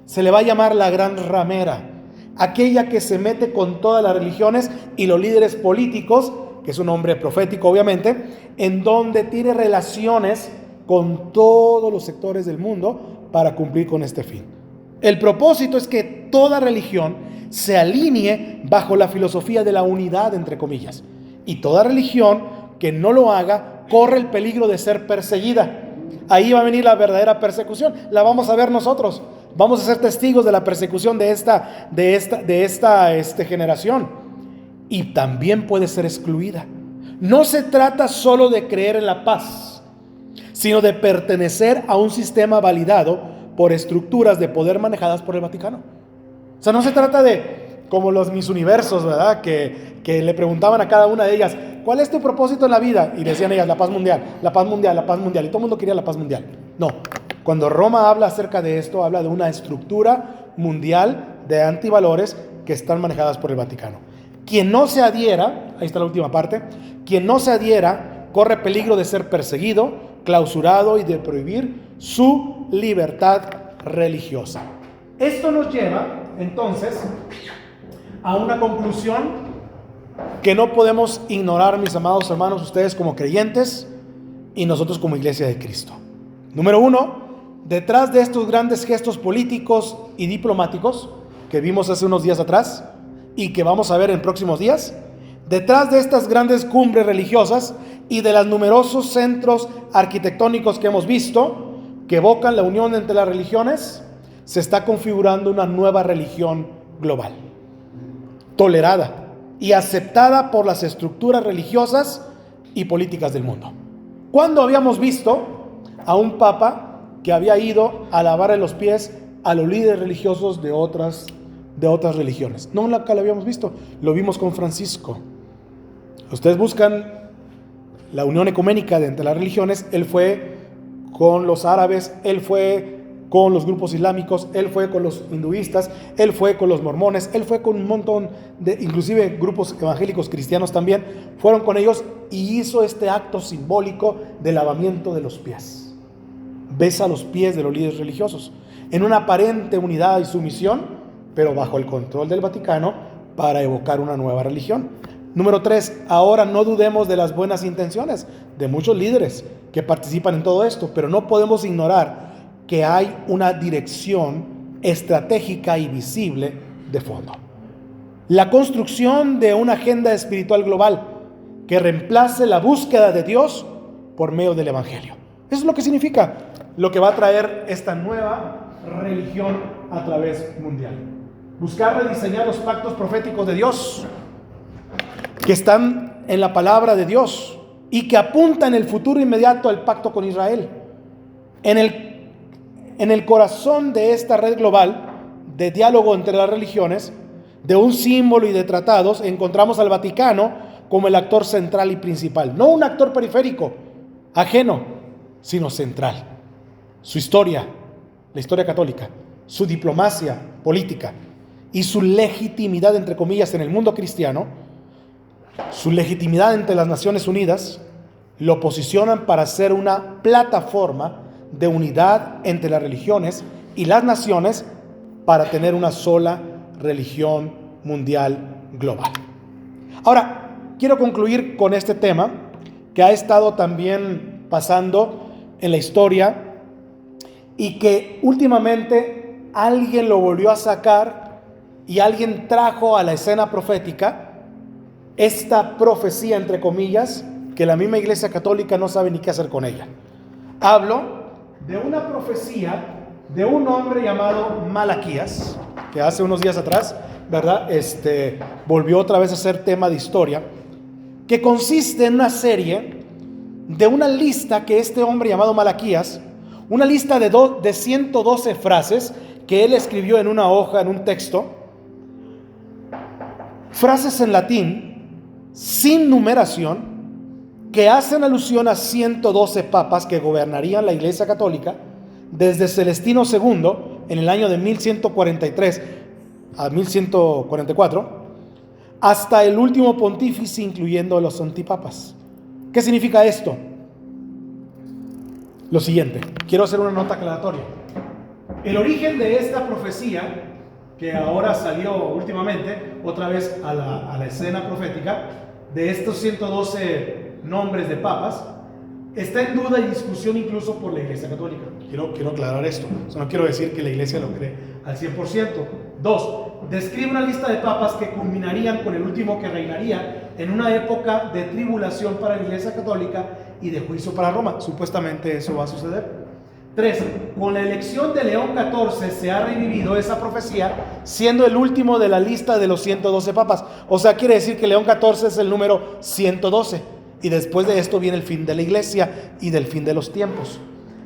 Se le va a llamar la gran ramera, aquella que se mete con todas las religiones y los líderes políticos, que es un hombre profético obviamente, en donde tiene relaciones con todos los sectores del mundo para cumplir con este fin. El propósito es que toda religión se alinee bajo la filosofía de la unidad, entre comillas, y toda religión que no lo haga corre el peligro de ser perseguida. Ahí va a venir la verdadera persecución. La vamos a ver nosotros. Vamos a ser testigos de la persecución de esta generación. Y también puede ser excluida. No se trata solo de creer en la paz, sino de pertenecer a un sistema validado por estructuras de poder manejadas por el Vaticano. O sea, no se trata de como los Miss Universos, ¿verdad? Que le preguntaban a cada una de ellas, ¿cuál es tu propósito en la vida? Y decían ellas, la paz mundial, la paz mundial, la paz mundial. Y todo el mundo quería la paz mundial. No, cuando Roma habla acerca de esto, habla de una estructura mundial de antivalores que están manejadas por el Vaticano. Quien no se adhiera, ahí está la última parte, quien no se adhiera corre peligro de ser perseguido, clausurado y de prohibir su libertad religiosa. Esto nos lleva, entonces, a una conclusión que no podemos ignorar, mis amados hermanos, ustedes como creyentes y nosotros como Iglesia de Cristo. Número uno, detrás de estos grandes gestos políticos y diplomáticos que vimos hace unos días atrás y que vamos a ver en próximos días, detrás de estas grandes cumbres religiosas y de los numerosos centros arquitectónicos que hemos visto, que evocan la unión entre las religiones, se está configurando una nueva religión global, tolerada y aceptada por las estructuras religiosas y políticas del mundo. ¿Cuándo habíamos visto a un papa que había ido a lavarle los pies a los líderes religiosos de otras religiones? Nunca lo habíamos visto. Lo vimos con Francisco. Ustedes buscan la unión ecuménica de entre las religiones. Él fue con los árabes, él fue con los grupos islámicos, él fue con los hinduistas, él fue con los mormones, él fue con un montón de, inclusive grupos evangélicos cristianos también, fueron con ellos y hizo este acto simbólico de lavamiento de los pies. Besa los pies de los líderes religiosos, en una aparente unidad y sumisión, pero bajo el control del Vaticano para evocar una nueva religión. Número 3, ahora no dudemos de las buenas intenciones de muchos líderes que participan en todo esto, pero no podemos ignorar que hay una dirección estratégica y visible de fondo. La construcción de una agenda espiritual global que reemplace la búsqueda de Dios por medio del Evangelio. Eso es lo que significa lo que va a traer esta nueva religión a través mundial. Buscar rediseñar los pactos proféticos de Dios que están en la palabra de Dios y que apuntan el futuro inmediato al pacto con Israel. En el corazón de esta red global de diálogo entre las religiones, de un símbolo y de tratados, encontramos al Vaticano como el actor central y principal. No un actor periférico, ajeno, sino central. Su historia, la historia católica, su diplomacia política y su legitimidad, entre comillas, en el mundo cristiano, su legitimidad entre las Naciones Unidas, lo posicionan para ser una plataforma de unidad entre las religiones y las naciones para tener una sola religión mundial global. Ahora, quiero concluir con este tema que ha estado también pasando en la historia y que últimamente alguien lo volvió a sacar y alguien trajo a la escena profética esta profecía, entre comillas, que la misma Iglesia Católica no sabe ni qué hacer con ella. Hablo de una profecía de un hombre llamado Malaquías, que hace unos días atrás, ¿verdad? Volvió otra vez a ser tema de historia, que consiste en una serie de una lista que este hombre llamado Malaquías, una lista de 112 frases que él escribió en una hoja, en un texto, frases en latín, sin numeración, que hacen alusión a 112 papas que gobernarían la Iglesia Católica desde Celestino II en el año de 1143 a 1144 hasta el último pontífice, incluyendo los antipapas. ¿Qué significa esto? Lo siguiente, quiero hacer una nota aclaratoria. El origen de esta profecía, que ahora salió últimamente otra vez a la escena profética, de estos 112 nombres de papas, está en duda y discusión incluso por la Iglesia Católica. Quiero aclarar esto. O sea, no quiero decir que la Iglesia lo cree al 100%. 2. Describe una lista de papas que culminarían con el último que reinaría en una época de tribulación para la Iglesia Católica y de juicio para Roma. Supuestamente eso va a suceder. 3. Con la elección de León XIV se ha revivido esa profecía, siendo el último de la lista de los 112 papas. O sea, quiere decir que León XIV es el número 112. Y después de esto viene el fin de la iglesia y del fin de los tiempos.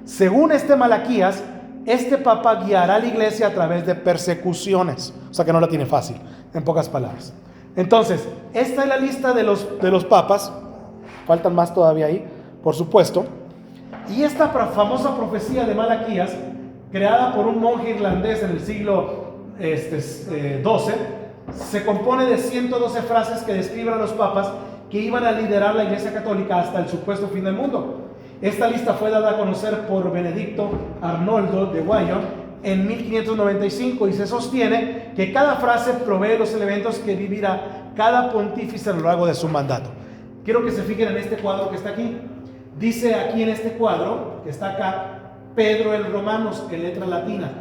Según este Malaquías, este papa guiará a la iglesia a través de persecuciones. O sea que no la tiene fácil, en pocas palabras. Entonces, esta es la lista de los papas. Faltan más todavía ahí, por supuesto. Y esta famosa profecía de Malaquías, creada por un monje irlandés en el siglo XII, se compone de 112 frases que describen a los papas que iban a liderar la Iglesia Católica hasta el supuesto fin del mundo. Esta lista fue dada a conocer por Benedicto Arnoldo de Guyon en 1595 y se sostiene que cada frase provee los elementos que vivirá cada pontífice a lo largo de su mandato. Quiero que se fijen en este cuadro que está aquí. Dice aquí en este cuadro, que está acá, Pedro el Romanus, en letra latina,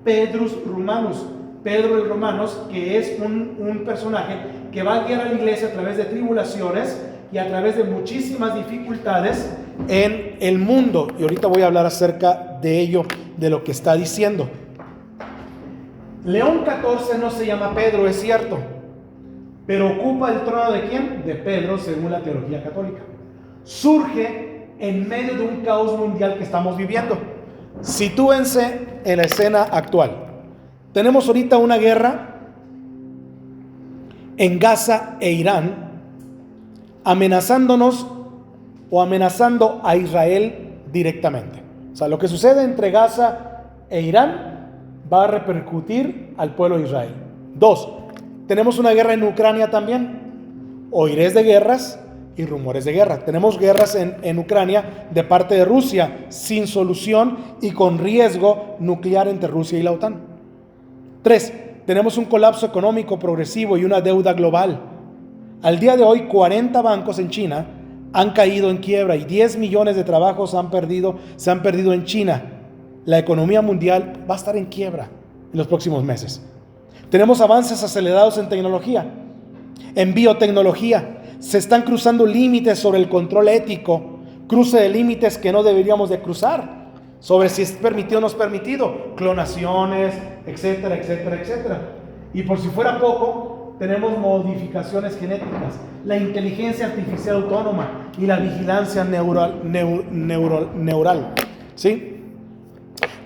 Pedrus Romanus, Pedro el Romanus, que es un personaje que va a guiar a la iglesia a través de tribulaciones y a través de muchísimas dificultades en el mundo. Y ahorita voy a hablar acerca de ello, de lo que está diciendo. León XIV no se llama Pedro, es cierto, pero ocupa el trono ¿de quién? De Pedro, según la teología católica. Surge en medio de un caos mundial que estamos viviendo. Sitúense en la escena actual. Tenemos ahorita una guerra en Gaza e Irán, amenazándonos o amenazando a Israel directamente. O sea, lo que sucede entre Gaza e Irán va a repercutir al pueblo de Israel. 2. Tenemos una guerra en Ucrania también. Oirés de guerras y rumores de guerra. Tenemos guerras en Ucrania de parte de Rusia, sin solución y con riesgo nuclear entre Rusia y la OTAN. 3. Tenemos un colapso económico progresivo y una deuda global. Al día de hoy, 40 bancos en China han caído en quiebra y 10 millones de trabajos se han perdido en China. La economía mundial va a estar en quiebra en los próximos meses. Tenemos avances acelerados en tecnología, en biotecnología. Se están cruzando límites sobre el control ético, cruce de límites que no deberíamos de cruzar, sobre si es permitido o no es permitido, clonaciones, etcétera, etcétera, etcétera. Y por si fuera poco, tenemos modificaciones genéticas, la inteligencia artificial autónoma y la vigilancia neural, ¿sí?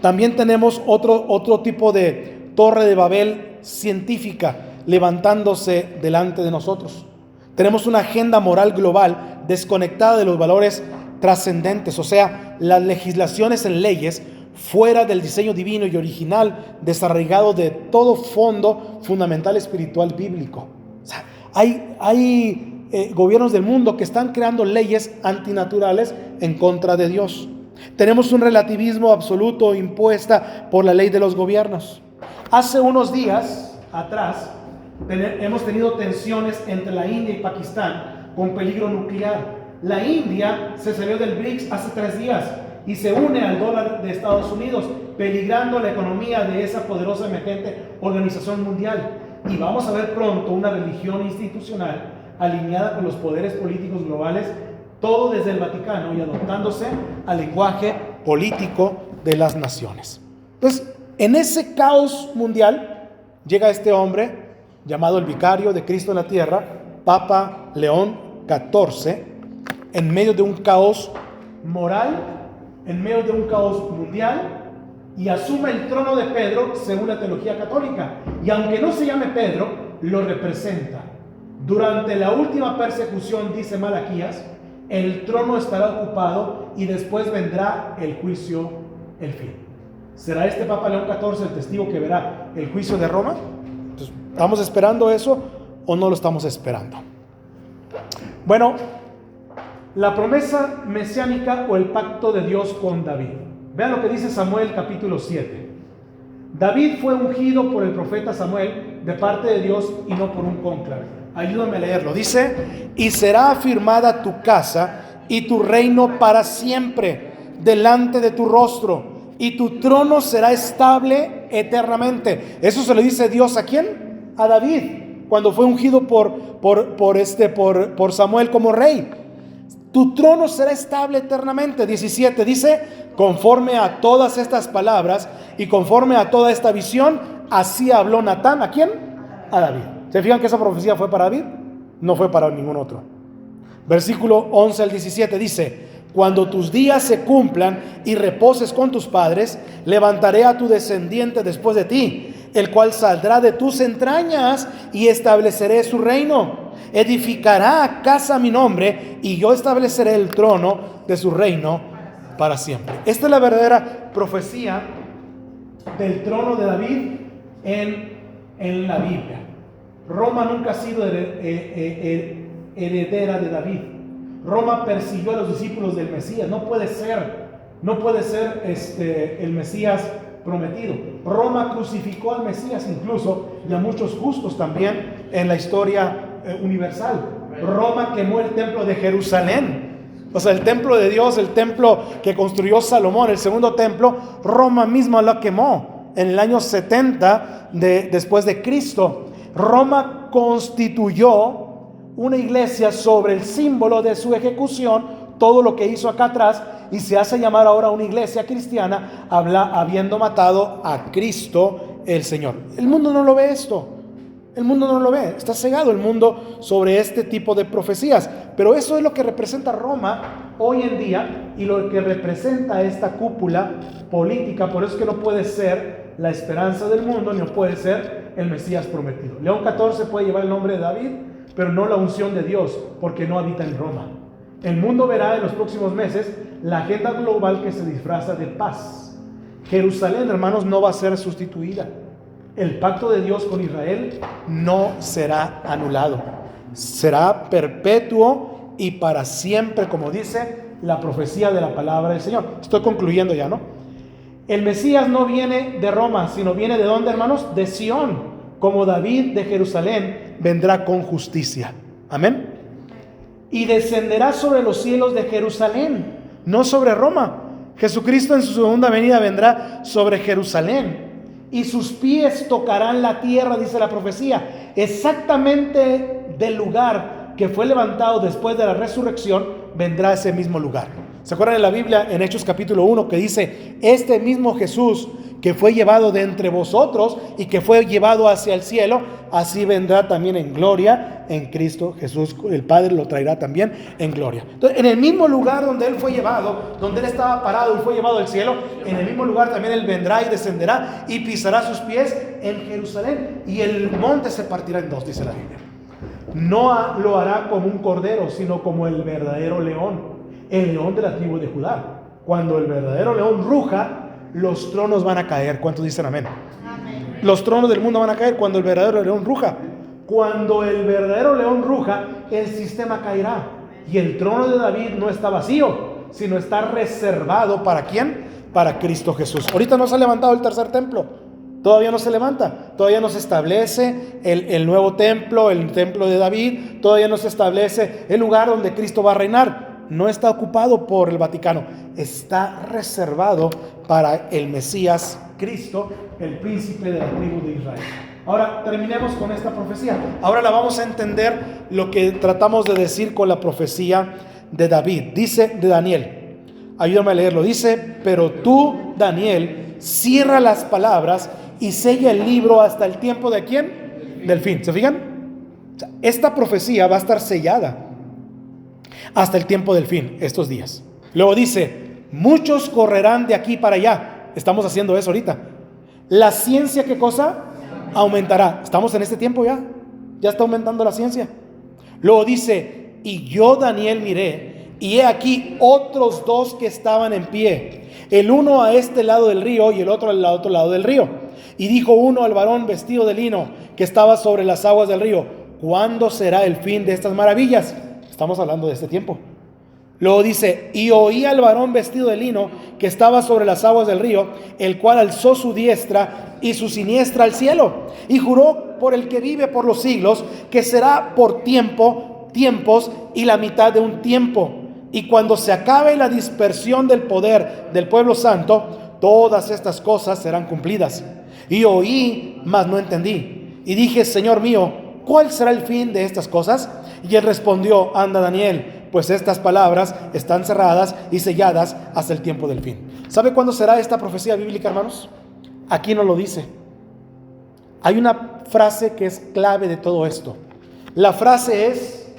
También tenemos otro tipo de torre de Babel científica levantándose delante de nosotros. Tenemos una agenda moral global desconectada de los valores trascendentes, o sea, las legislaciones en leyes fuera del diseño divino y original, desarraigado de todo fondo fundamental espiritual bíblico. O sea, hay gobiernos del mundo que están creando leyes antinaturales en contra de Dios. Tenemos un relativismo absoluto impuesta por la ley de los gobiernos. Hace unos días atrás hemos tenido tensiones entre la India y Pakistán con peligro nuclear. La India se salió del BRICS hace 3 días y se une al dólar de Estados Unidos, peligrando la economía de esa poderosa emergente organización mundial. Y vamos a ver pronto una religión institucional alineada con los poderes políticos globales, todo desde el Vaticano y adoptándose al lenguaje político de las naciones. Entonces, en ese caos mundial llega este hombre llamado el vicario de Cristo en la tierra, Papa León XIV, en medio de un caos moral, en medio de un caos mundial, y asume el trono de Pedro según la teología católica. Y aunque no se llame Pedro, lo representa. Durante la última persecución, dice Malaquías, el trono estará ocupado y después vendrá el juicio, el fin. ¿Será este Papa León XIV el testigo que verá el juicio de Roma? Entonces, ¿estamos esperando eso o no lo estamos esperando? Bueno, la promesa mesiánica o el pacto de Dios con David. Vean lo que dice Samuel capítulo 7. David fue ungido por el profeta Samuel de parte de Dios y no por un cónclave. Ayúdame a leerlo. Dice: y será afirmada tu casa y tu reino para siempre delante de tu rostro, y tu trono será estable eternamente. Eso se lo dice Dios ¿a quién? A David, cuando fue ungido por Samuel como rey. Tu trono será estable eternamente. 17 dice: conforme a todas estas palabras y conforme a toda esta visión, así habló Natán. ¿A quién? A David. ¿Se fijan que esa profecía fue para David? No fue para ningún otro. Versículo 11 al 17 dice: cuando tus días se cumplan y reposes con tus padres, levantaré a tu descendiente después de ti, el cual saldrá de tus entrañas, y estableceré su reino. Edificará casa a mi nombre, y yo estableceré el trono de su reino para siempre. Esta es la verdadera profecía del trono de David en la Biblia. Roma nunca ha sido heredera de David. Roma persiguió a los discípulos del Mesías. No puede ser el Mesías prometido. Roma crucificó al Mesías incluso, y a muchos justos también en la historia universal. Roma quemó el templo de Jerusalén, o sea, el templo de Dios, el templo que construyó Salomón, el segundo templo. Roma misma lo quemó en el año 70 después de Cristo. Roma constituyó una iglesia sobre el símbolo de su ejecución, todo lo que hizo acá atrás, y se hace llamar ahora una iglesia cristiana, habiendo matado a Cristo el Señor. El mundo no lo ve esto. El mundo no lo ve, está cegado el mundo sobre este tipo de profecías. Pero eso es lo que representa Roma hoy en día y lo que representa esta cúpula política. Por eso es que no puede ser la esperanza del mundo, ni no puede ser el Mesías prometido. León XIV puede llevar el nombre de David, pero no la unción de Dios, porque no habita en Roma. El mundo verá en los próximos meses la agenda global que se disfraza de paz. Jerusalén, hermanos, no va a ser sustituida. El pacto de Dios con Israel no será anulado. Será perpetuo y para siempre, como dice la profecía de la palabra del Señor. Estoy concluyendo ya, ¿no? El Mesías no viene de Roma, sino viene ¿de dónde, hermanos? De Sión. Como David de Jerusalén, vendrá con justicia. Amén. Y descenderá sobre los cielos de Jerusalén, no sobre Roma. Jesucristo en su segunda venida vendrá sobre Jerusalén, y sus pies tocarán la tierra, dice la profecía, exactamente del lugar que fue levantado después de la resurrección, vendrá ese mismo lugar. ¿Se acuerdan de la Biblia en Hechos capítulo 1 que dice: este mismo Jesús que fue llevado de entre vosotros y que fue llevado hacia el cielo, así vendrá también en gloria en Cristo Jesús. El Padre lo traerá también en gloria. Entonces, en el mismo lugar donde Él fue llevado, donde Él estaba parado y fue llevado al cielo, en el mismo lugar también Él vendrá y descenderá y pisará sus pies en Jerusalén. Y el monte se partirá en dos, dice la Biblia. No lo hará como un cordero, sino como el verdadero león, el león de la tribu de Judá. Cuando el verdadero león ruja, los tronos van a caer. ¿Cuántos dicen amén? Amén. Los tronos del mundo van a caer cuando el verdadero león ruja. Cuando el verdadero león ruja, el sistema caerá. Y el trono de David no está vacío, sino está reservado ¿para quién? Para Cristo Jesús. Ahorita no se ha levantado el tercer templo. Todavía no se levanta. Todavía no se establece el nuevo templo, el templo de David. Todavía no se establece el lugar donde Cristo va a reinar. No está ocupado por el Vaticano, está reservado para el Mesías Cristo, el príncipe de la tribu de Israel. Ahora terminemos con esta profecía. Ahora la vamos a entender lo que tratamos de decir con la profecía de David. Dice de Daniel, ayúdame a leerlo. Dice: pero tú, Daniel, cierra las palabras y sella el libro hasta el tiempo de ¿quién? Del fin. ¿Se fijan? Esta profecía va a estar sellada hasta el tiempo del fin, estos días. Luego dice: muchos correrán de aquí para allá. Estamos haciendo eso ahorita. La ciencia, ¿qué cosa? Aumentará. Estamos en este tiempo ya. Ya está aumentando la ciencia. Luego dice: y yo, Daniel, miré, y he aquí otros dos que estaban en pie, el uno a este lado del río y el otro al otro lado del río. Y dijo uno al varón vestido de lino que estaba sobre las aguas del río: ¿cuándo será el fin de estas maravillas? Estamos hablando de este tiempo. Luego dice: y oí al varón vestido de lino que estaba sobre las aguas del río, el cual alzó su diestra y su siniestra al cielo, y juró por el que vive por los siglos, que será por tiempos y la mitad de un tiempo. Y cuando se acabe la dispersión del poder del pueblo santo, todas estas cosas serán cumplidas. Y oí, mas no entendí. Y dije: Señor mío, ¿cuál será el fin de estas cosas? Y él respondió: anda, Daniel, pues estas palabras están cerradas y selladas hasta el tiempo del fin. ¿Sabe cuándo será esta profecía bíblica, hermanos? Aquí no lo dice. Hay una frase que es clave de todo esto. La frase es: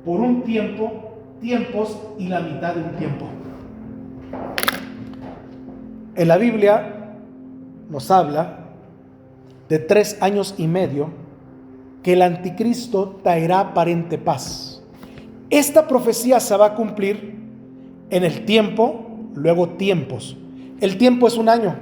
por un tiempo, tiempos y la mitad de un tiempo. En la Biblia nos habla de 3 años y medio que el anticristo traerá aparente paz. Esta profecía se va a cumplir en el tiempo, luego tiempos. El tiempo es un año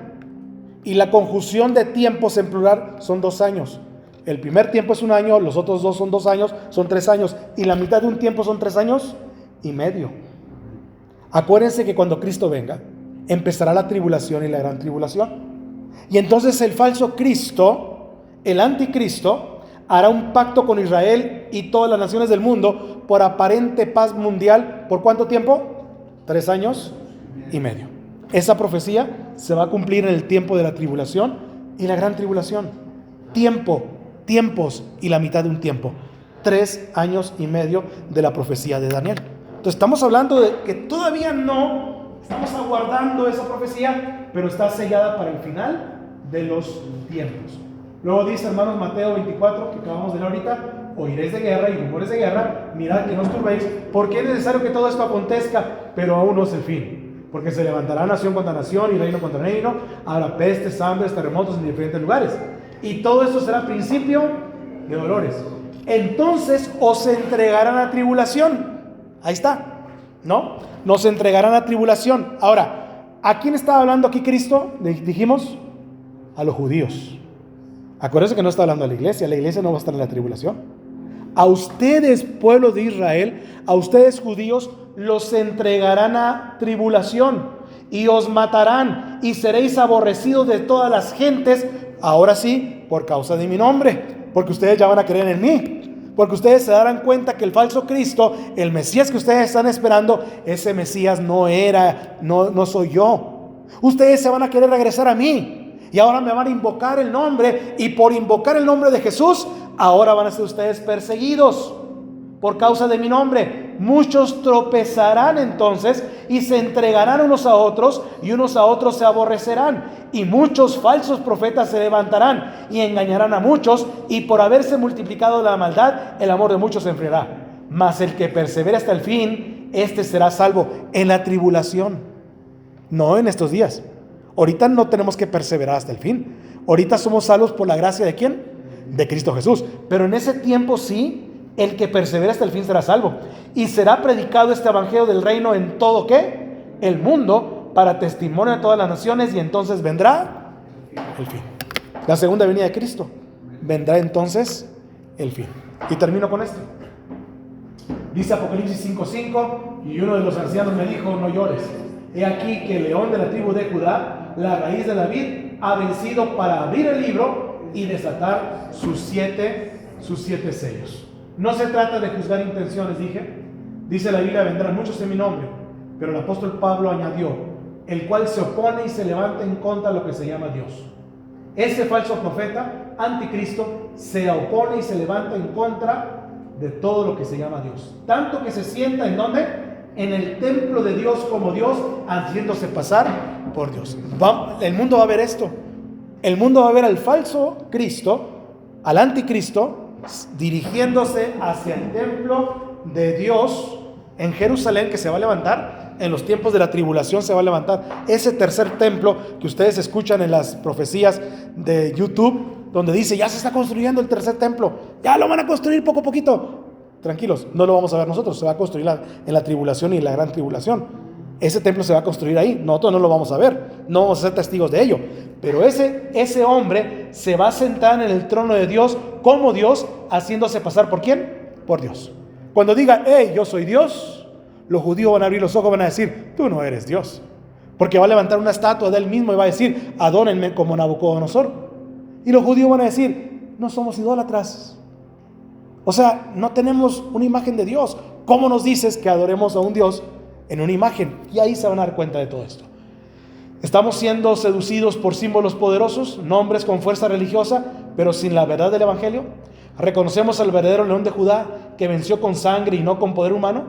y la conjunción de tiempos en plural son 2 años. El primer tiempo es un año, los otros 2 son 2 años, son 3 años, y la mitad de un tiempo son 3 años y medio. Acuérdense que cuando Cristo venga, empezará la tribulación y la gran tribulación. Y entonces el falso Cristo, el anticristo, hará un pacto con Israel y todas las naciones del mundo por aparente paz mundial. ¿Por cuánto tiempo? 3 años y medio. Esa profecía se va a cumplir en el tiempo de la tribulación y la gran tribulación. Tiempos y la mitad de un tiempo. 3 años y medio de la profecía de Daniel. Entonces estamos hablando de que todavía no estamos aguardando esa profecía, pero está sellada para el final de los tiempos. Luego dice, hermanos, Mateo 24, que acabamos de leer ahorita: oiréis de guerra y rumores de guerra, mirad que no os turbéis, porque es necesario que todo esto acontezca, pero aún no es el fin. Porque se levantará nación contra nación y reino contra reino, habrá pestes, hambres, terremotos en diferentes lugares. Y todo esto será principio de dolores. Entonces os entregarán a tribulación. Ahí está, ¿no? Nos entregarán a tribulación. Ahora, ¿a quién estaba hablando aquí Cristo? Dijimos, a los judíos. Acuérdense que no está hablando a la iglesia no va a estar en la tribulación. A ustedes, pueblo de Israel, a ustedes judíos, los entregarán a tribulación y os matarán y seréis aborrecidos de todas las gentes, ahora sí, por causa de mi nombre, porque ustedes ya van a creer en mí, porque ustedes se darán cuenta que el falso Cristo, el Mesías que ustedes están esperando, ese Mesías no soy yo. Ustedes se van a querer regresar a mí. Y ahora me van a invocar el nombre, y por invocar el nombre de Jesús, ahora van a ser ustedes perseguidos por causa de mi nombre. Muchos tropezarán entonces y se entregarán unos a otros y unos a otros se aborrecerán, y muchos falsos profetas se levantarán y engañarán a muchos, y por haberse multiplicado la maldad, el amor de muchos se enfriará. Mas el que persevera hasta el fin, este será salvo en la tribulación. No en estos días. Ahorita no tenemos que perseverar hasta el fin. Ahorita somos salvos por la gracia ¿de quién? De Cristo Jesús. Pero en ese tiempo sí, el que persevera hasta el fin será salvo. Y será predicado este evangelio del reino en todo ¿qué? El mundo, para testimonio de todas las naciones, y entonces vendrá el fin. La segunda venida de Cristo. Vendrá entonces el fin. Y termino con esto. Dice Apocalipsis 5:5, y uno de los ancianos me dijo: no llores. He aquí que el león de la tribu de Judá, la raíz de David, ha vencido para abrir el libro y desatar sus siete sellos. No se trata de juzgar intenciones, dije. Dice la Biblia: vendrán muchos en mi nombre. Pero el apóstol Pablo añadió: el cual se opone y se levanta en contra de lo que se llama Dios. Ese falso profeta, anticristo, se opone y se levanta en contra de todo lo que se llama Dios. Tanto que se sienta ¿en dónde? En el templo de Dios como Dios, haciéndose pasar por Dios. El mundo va a ver esto. El mundo va a ver al falso Cristo, al anticristo, dirigiéndose hacia el templo de Dios en Jerusalén, que se va a levantar en los tiempos de la tribulación. Se va a levantar ese tercer templo que ustedes escuchan en las profecías de YouTube, donde dice: ya se está construyendo el tercer templo, ya lo van a construir poco a poquito. Tranquilos, no lo vamos a ver nosotros, se va a construir en la tribulación y la gran tribulación. Ese templo se va a construir ahí, nosotros no lo vamos a ver, no vamos a ser testigos de ello. Pero ese hombre se va a sentar en el trono de Dios como Dios, haciéndose pasar ¿por quién? Por Dios. Cuando diga: hey, yo soy Dios, los judíos van a abrir los ojos, van a decir: tú no eres Dios. Porque va a levantar una estatua de él mismo y va a decir: adórenme como Nabucodonosor. Y los judíos van a decir: no somos idólatras. O sea, no tenemos una imagen de Dios. ¿Cómo nos dices que adoremos a un Dios en una imagen? Y ahí se van a dar cuenta de todo esto. Estamos siendo seducidos por símbolos poderosos, nombres con fuerza religiosa, pero sin la verdad del evangelio. Reconocemos al verdadero león de Judá, que venció con sangre y no con poder humano.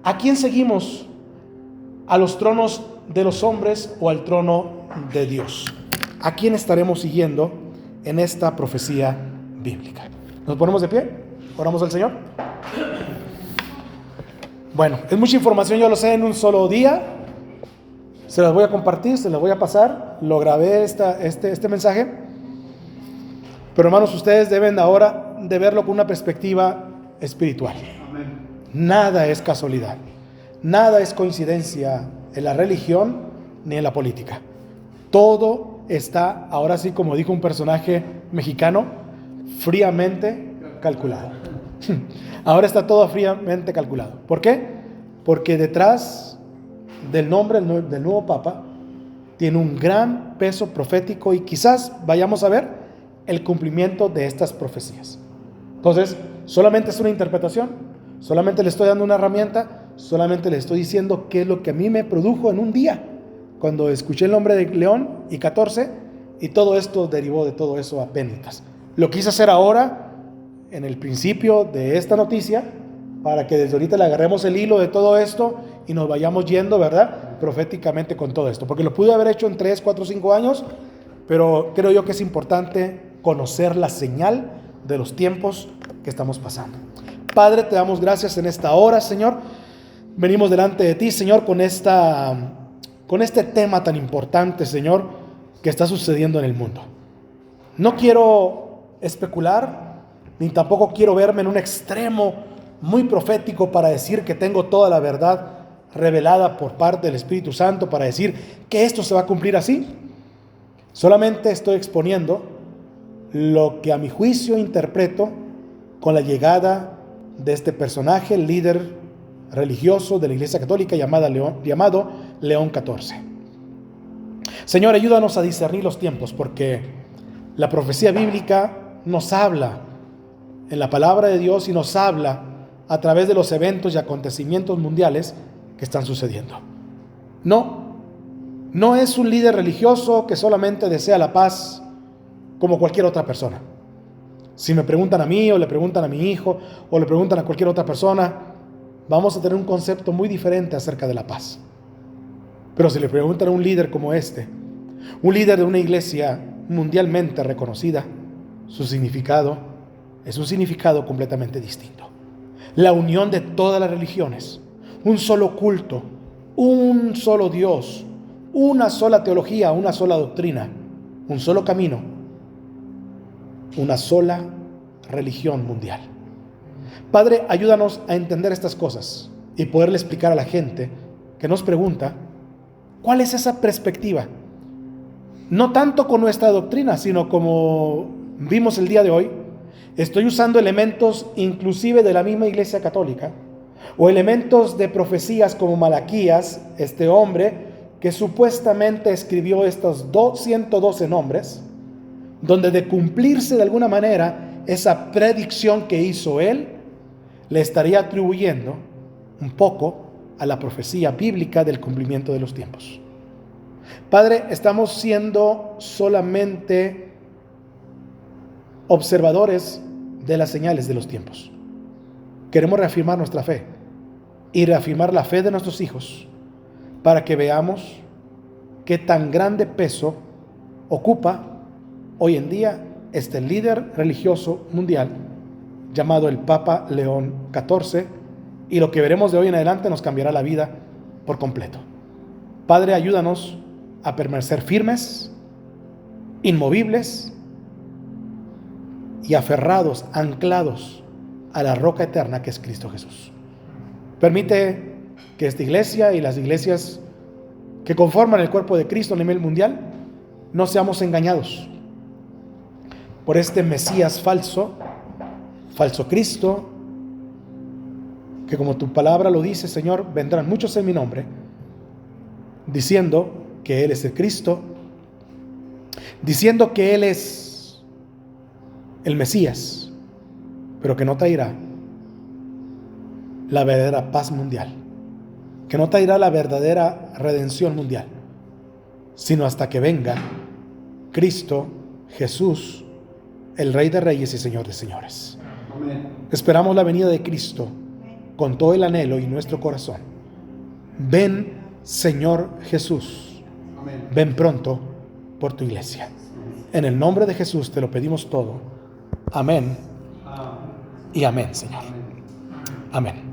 ¿A quién seguimos? ¿A los tronos de los hombres o al trono de Dios? ¿A quién estaremos siguiendo en esta profecía bíblica? ¿Nos ponemos de pie? ¿Oramos al Señor? Bueno, es mucha información, yo lo sé, en un solo día. Se las voy a compartir, se las voy a pasar. Lo grabé este mensaje. Pero hermanos, ustedes deben ahora de verlo con una perspectiva espiritual. Amén. Nada es casualidad. Nada es coincidencia en la religión ni en la política. Todo está, ahora sí, como dijo un personaje mexicano, fríamente calculado. Ahora está todo fríamente calculado. ¿Por qué? Porque detrás del nombre del nuevo Papa tiene un gran peso profético, y quizás vayamos a ver el cumplimiento de estas profecías. Entonces, solamente es una interpretación, solamente le estoy dando una herramienta, solamente le estoy diciendo qué es lo que a mí me produjo en un día cuando escuché el nombre de León y 14, y todo esto derivó de todo eso a pénditas. Lo quise hacer ahora en el principio de esta noticia, para que desde ahorita le agarremos el hilo de todo esto y nos vayamos yendo, ¿verdad?, proféticamente con todo esto, porque lo pude haber hecho en 3, 4, 5 años, pero creo yo que es importante conocer la señal de los tiempos que estamos pasando. Padre, te damos gracias en esta hora, Señor. Venimos delante de ti, Señor, con este tema tan importante, Señor, que está sucediendo en el mundo. No quiero especular, ni tampoco quiero verme en un extremo muy profético para decir que tengo toda la verdad revelada por parte del Espíritu Santo para decir que esto se va a cumplir así. Solamente estoy exponiendo lo que a mi juicio interpreto con la llegada de este personaje, líder religioso de la Iglesia Católica llamado León 14. Señor, ayúdanos a discernir los tiempos, porque la profecía bíblica nos habla en la palabra de Dios y nos habla a través de los eventos y acontecimientos mundiales que están sucediendo. No es un líder religioso que solamente desea la paz como cualquier otra persona. Si me preguntan a mí, o le preguntan a mi hijo, o le preguntan a cualquier otra persona, vamos a tener un concepto muy diferente acerca de la paz. Pero si le preguntan a un líder como este, un líder de una iglesia mundialmente reconocida, su significado es un significado completamente distinto. La unión de todas las religiones, un solo culto, un solo Dios, una sola teología, una sola doctrina, un solo camino, una sola religión mundial. Padre, ayúdanos a entender estas cosas y poderle explicar a la gente que nos pregunta cuál es esa perspectiva. No tanto con nuestra doctrina, sino como vimos el día de hoy, estoy usando elementos inclusive de la misma Iglesia Católica, o elementos de profecías como Malaquías, este hombre que supuestamente escribió estos 112 nombres, donde de cumplirse de alguna manera esa predicción que hizo él, le estaría atribuyendo un poco a la profecía bíblica del cumplimiento de los tiempos. Padre, estamos siendo solamente observadores de las señales de los tiempos. Queremos reafirmar nuestra fe y reafirmar la fe de nuestros hijos para que veamos qué tan grande peso ocupa hoy en día este líder religioso mundial llamado el Papa León XIV, y lo que veremos de hoy en adelante nos cambiará la vida por completo. Padre, ayúdanos a permanecer firmes, inmovibles y aferrados, anclados a la roca eterna que es Cristo Jesús. Permite que esta iglesia y las iglesias que conforman el cuerpo de Cristo a nivel mundial no seamos engañados por este Mesías falso Cristo, que como tu palabra lo dice, Señor, vendrán muchos en mi nombre, diciendo que Él es el Cristo, diciendo que Él es el Mesías, pero que no traerá la verdadera paz mundial, que no traerá la verdadera redención mundial, sino hasta que venga Cristo Jesús, el Rey de Reyes y Señor de Señores. Amén. Esperamos la venida de Cristo con todo el anhelo y nuestro corazón. Ven, Señor Jesús. Amén. Ven pronto por tu iglesia. En el nombre de Jesús te lo pedimos todo. Amén y amén, Señor. Amén.